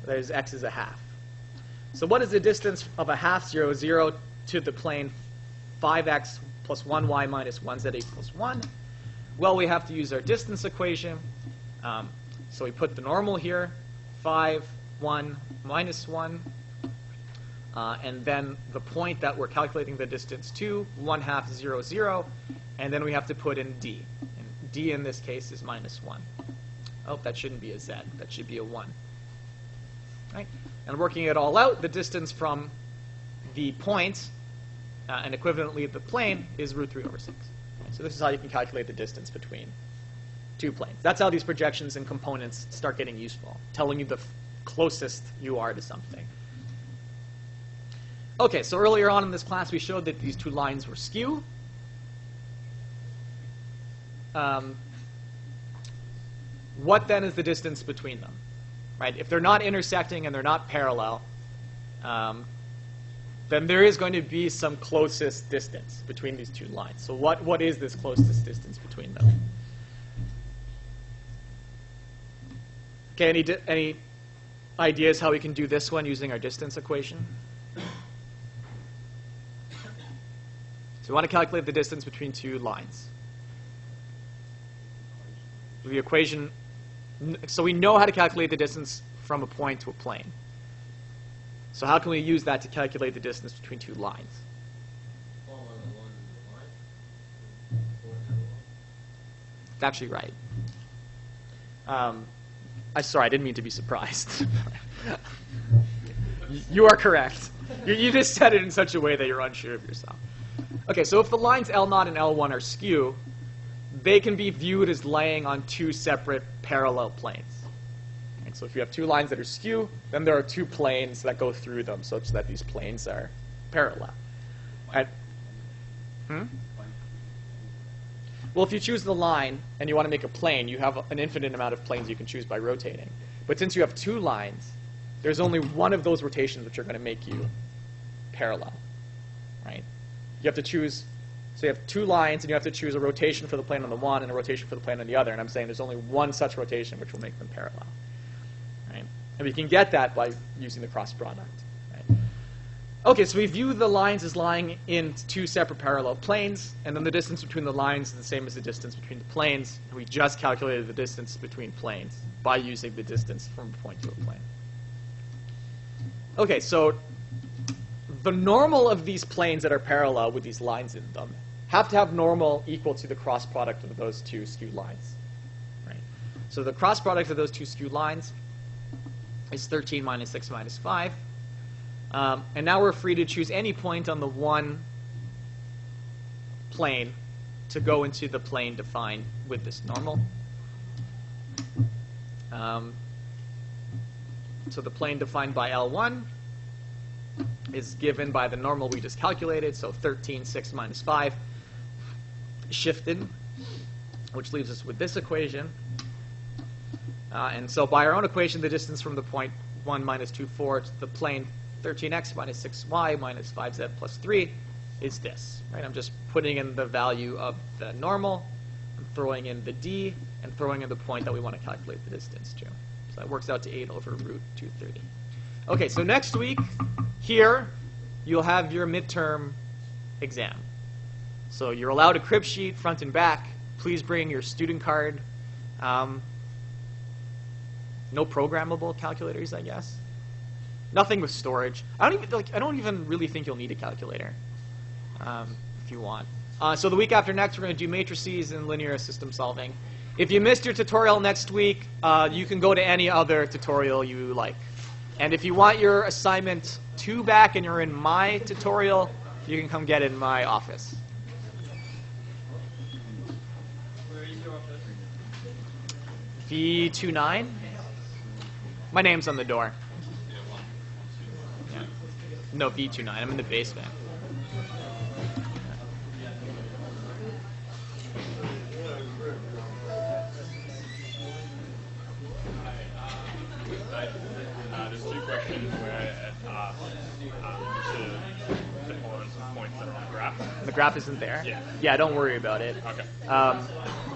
That is, x is a half. So what is the distance of a half 0, 0 to the plane 5x plus 1y minus 1z equals 1? Well, we have to use our distance equation. So we put the normal here, 5, 1, minus 1. And then the point that we're calculating the distance to, 1/2, 0, 0. And then we have to put in d. And d in this case is minus 1. Oh, that shouldn't be a z. That should be a 1. Right? And working it all out, the distance from the point and equivalently the plane is √3/6. Right? So this is how you can calculate the distance between two planes. That's how these projections and components start getting useful, telling you the closest you are to something. Okay, so earlier on in this class, we showed that these two lines were skew. What then is the distance between them? Right? If they're not intersecting and they're not parallel, then there is going to be some closest distance between these two lines. So what is this closest distance between them? Okay, any ideas how we can do this one using our distance equation? So we want to calculate the distance between two lines. The equation, so we know how to calculate the distance from a point to a plane. So how can we use that to calculate the distance between two lines? It's actually right. Sorry, I didn't mean to be surprised. You are correct. You just said it in such a way that you're unsure of yourself. Okay, so if the lines L0 and L1 are skew, they can be viewed as laying on two separate parallel planes. And so if you have two lines that are skew, then there are two planes that go through them such that these planes are parallel. Well, if you choose the line and you want to make a plane, you have an infinite amount of planes you can choose by rotating. But since you have two lines, there's only one of those rotations which are going to make you parallel, right? You have to choose, so you have two lines, and you have to choose a rotation for the plane on the one and a rotation for the plane on the other. And I'm saying there's only one such rotation which will make them parallel, right? And we can get that by using the cross product, right? Okay, so we view the lines as lying in two separate parallel planes, and then the distance between the lines is the same as the distance between the planes. And we just calculated the distance between planes by using the distance from a point to a plane. Okay, so the normal of these planes that are parallel with these lines in them have to have normal equal to the cross product of those two skewed lines. Right? So the cross product of those two skewed lines is 13 minus 6 minus 5. And now we're free to choose any point on the one plane to go into the plane defined with this normal. So the plane defined by L1 is given by the normal we just calculated, so 13, 6 minus 5 shifted, which leaves us with this equation. And so by our own equation, the distance from the point 1 minus 2, 4 to the plane 13x minus 6y minus 5z plus 3 is this. Right? I'm just putting in the value of the normal, I'm throwing in the d, and throwing in the point that we want to calculate the distance to. So that works out to 8 over root 230. Okay, so next week, here, you'll have your midterm exam. So you're allowed a crib sheet, front and back. Please bring your student card. No programmable calculators, I guess. Nothing with storage. I don't even really think you'll need a calculator if you want. So the week after next, we're going to do matrices and linear system solving. If you missed your tutorial next week, you can go to any other tutorial you like. And if you want your assignment 2 back and you're in my tutorial, you can come get it in my office. Where is your office? V29. My name's on the door. Yeah. No, V29. I'm in the basement. There's 2 questions where it asks the tolerance of points that are on the graph. The graph isn't there? Yeah. Yeah, don't worry about it. Okay.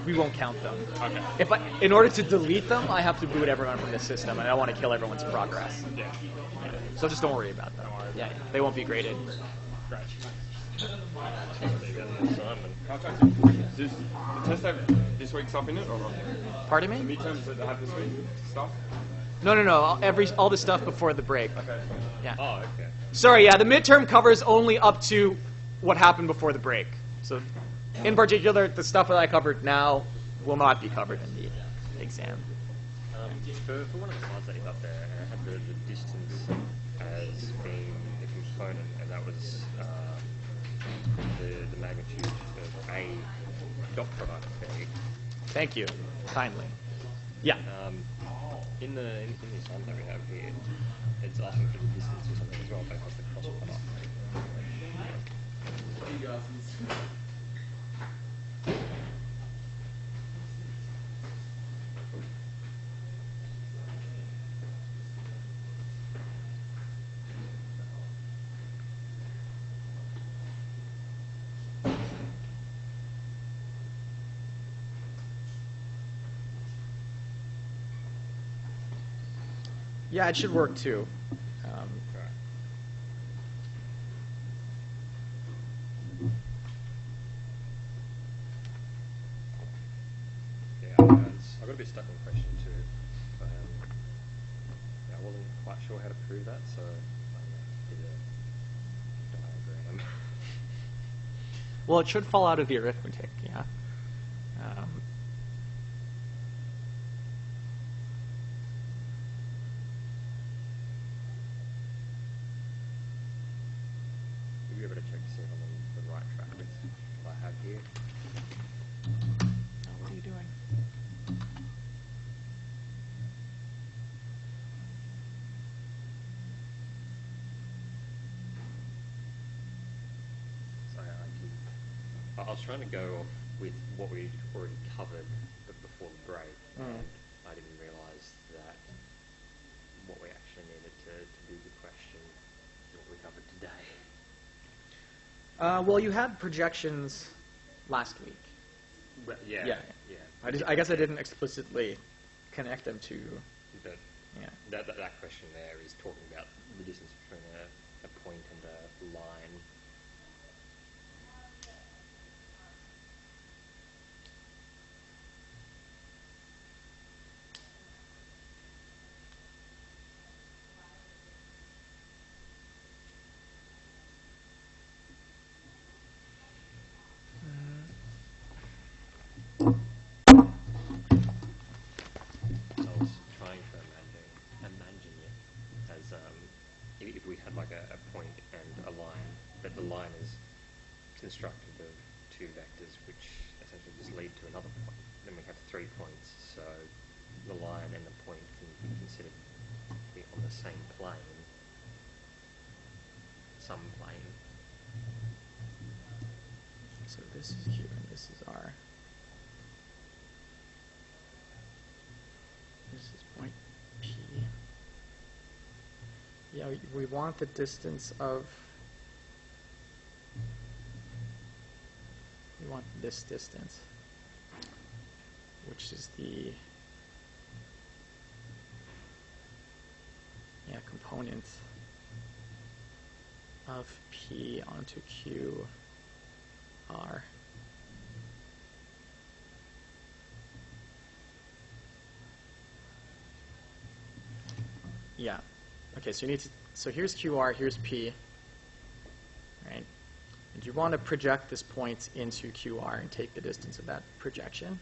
We won't count them. Okay. In order to delete them, I have to boot everyone from the system, and I don't want to kill everyone's progress. Yeah. So just don't worry about them. Yeah, they won't be graded. Great. Maybe that's an assignment. Can I try to- Does the test have this week's stuff in it or not? Pardon The me? midterms that have this week stuff? No. All the stuff before the break. Okay. Yeah. Oh, okay. Sorry, yeah, the midterm covers only up to what happened before the break. So, in particular, the stuff that I covered now will not be covered in the exam. For one of the slides that you got there, it had the distance as being the component, and that was the magnitude of a dot product there. Thank you, kindly. Yeah. In the assignment that we have here, it's asking for the distance or something as well, but it has the cross product. Yeah, it should work too. Yeah, I got a bit stuck on question 2. I wasn't quite sure how to prove that, so I did a diagram. Well, it should fall out of the arithmetic, yeah. You'll be able to check to see if I'm on the right track with what I have here. What are you doing? So I was trying to go off with what we already covered before the break, and I didn't realise that what we actually needed to do the question is what we covered today. Well, you had projections last week. Well, Yeah. yeah. I guess I didn't explicitly connect them to. But Yeah. that question there is talking about the distance between a point and a line. 3 points, so the line and the point can be considered to be on the same plane, some plane. So this is Q and this is R. This is point P. Yeah, we want the distance of, we want this distance, which is the, component of P onto Q R. Yeah. Okay, so you need to, so here's QR, here's P, right? And you want to project this point into QR and take the distance of that projection.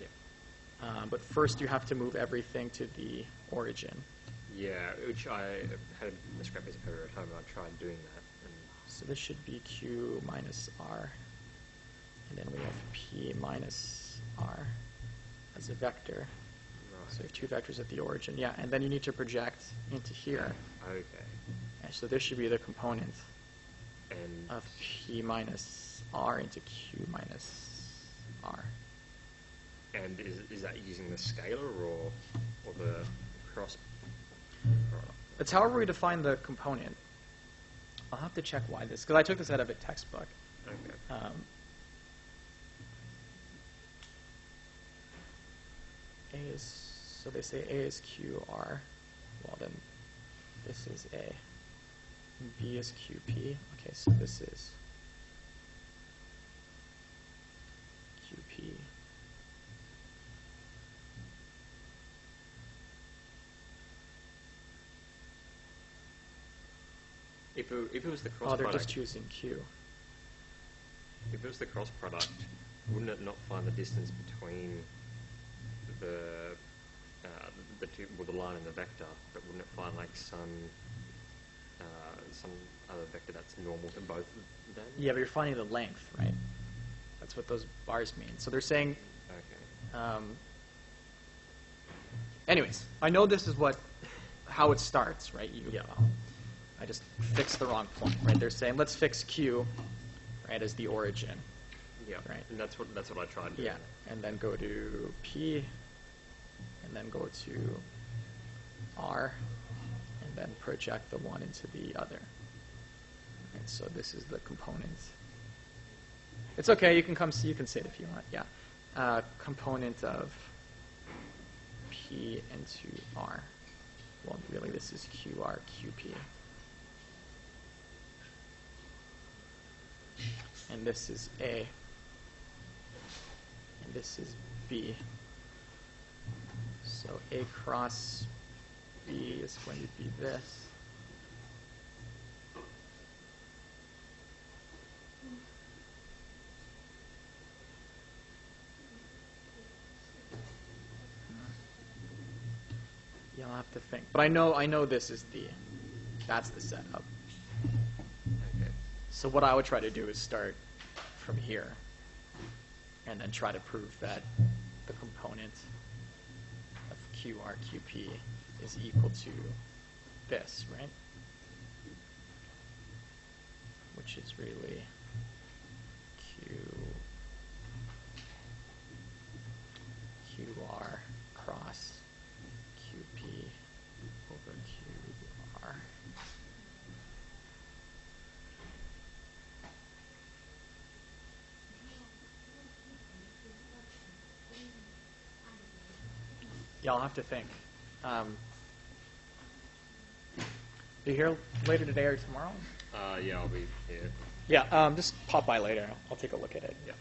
Yeah. But first you have to move everything to the origin. Yeah, which I had a scrap piece of paper at home and I tried doing that. And So this should be Q minus R. And then we have P minus R as a vector. right. So you have two vectors at the origin. Yeah, and then you need to project into here. Okay. And so this should be the component And of P minus R into Q minus R. and is that using the scalar or the cross product? It's however we define the component. I'll have to check why this, because I took this out of a textbook. Okay. A is, so they say A is QR. Well then, this is A. B is QP. Okay, so this is QP. If it was the cross Oh, they're product, just choosing Q. if it was the cross product, wouldn't it not find the distance between the two, well, the line and the vector, but wouldn't it find like some other vector that's normal to both of them? Yeah, but you're finding the length, right? That's what those bars mean. So they're saying, Okay. anyways, I know this is how it starts, right? Yeah. I just fixed the wrong point, right? They're saying let's fix Q, right, as the origin, Yeah. right? And that's what I tried doing. Yeah, and then go to P, and then go to R, and then project the one into the other. And so this is the component. It's okay. You can come see. You can say it if you want. Yeah, component of P into R. Well, really, this is QR QP. And this is A. And this is B. So A cross B is going to be this. Yeah, I'll have to think. But I know this is that's the setup. Okay. So what I would try to do is start from here and then try to prove that the component of QRQP is equal to this, right? Which is really QR cross QP over QR. Yeah, I'll have to think. Be here later today or tomorrow? Yeah, I'll be here. Yeah, just pop by later. I'll take a look at it. Yeah.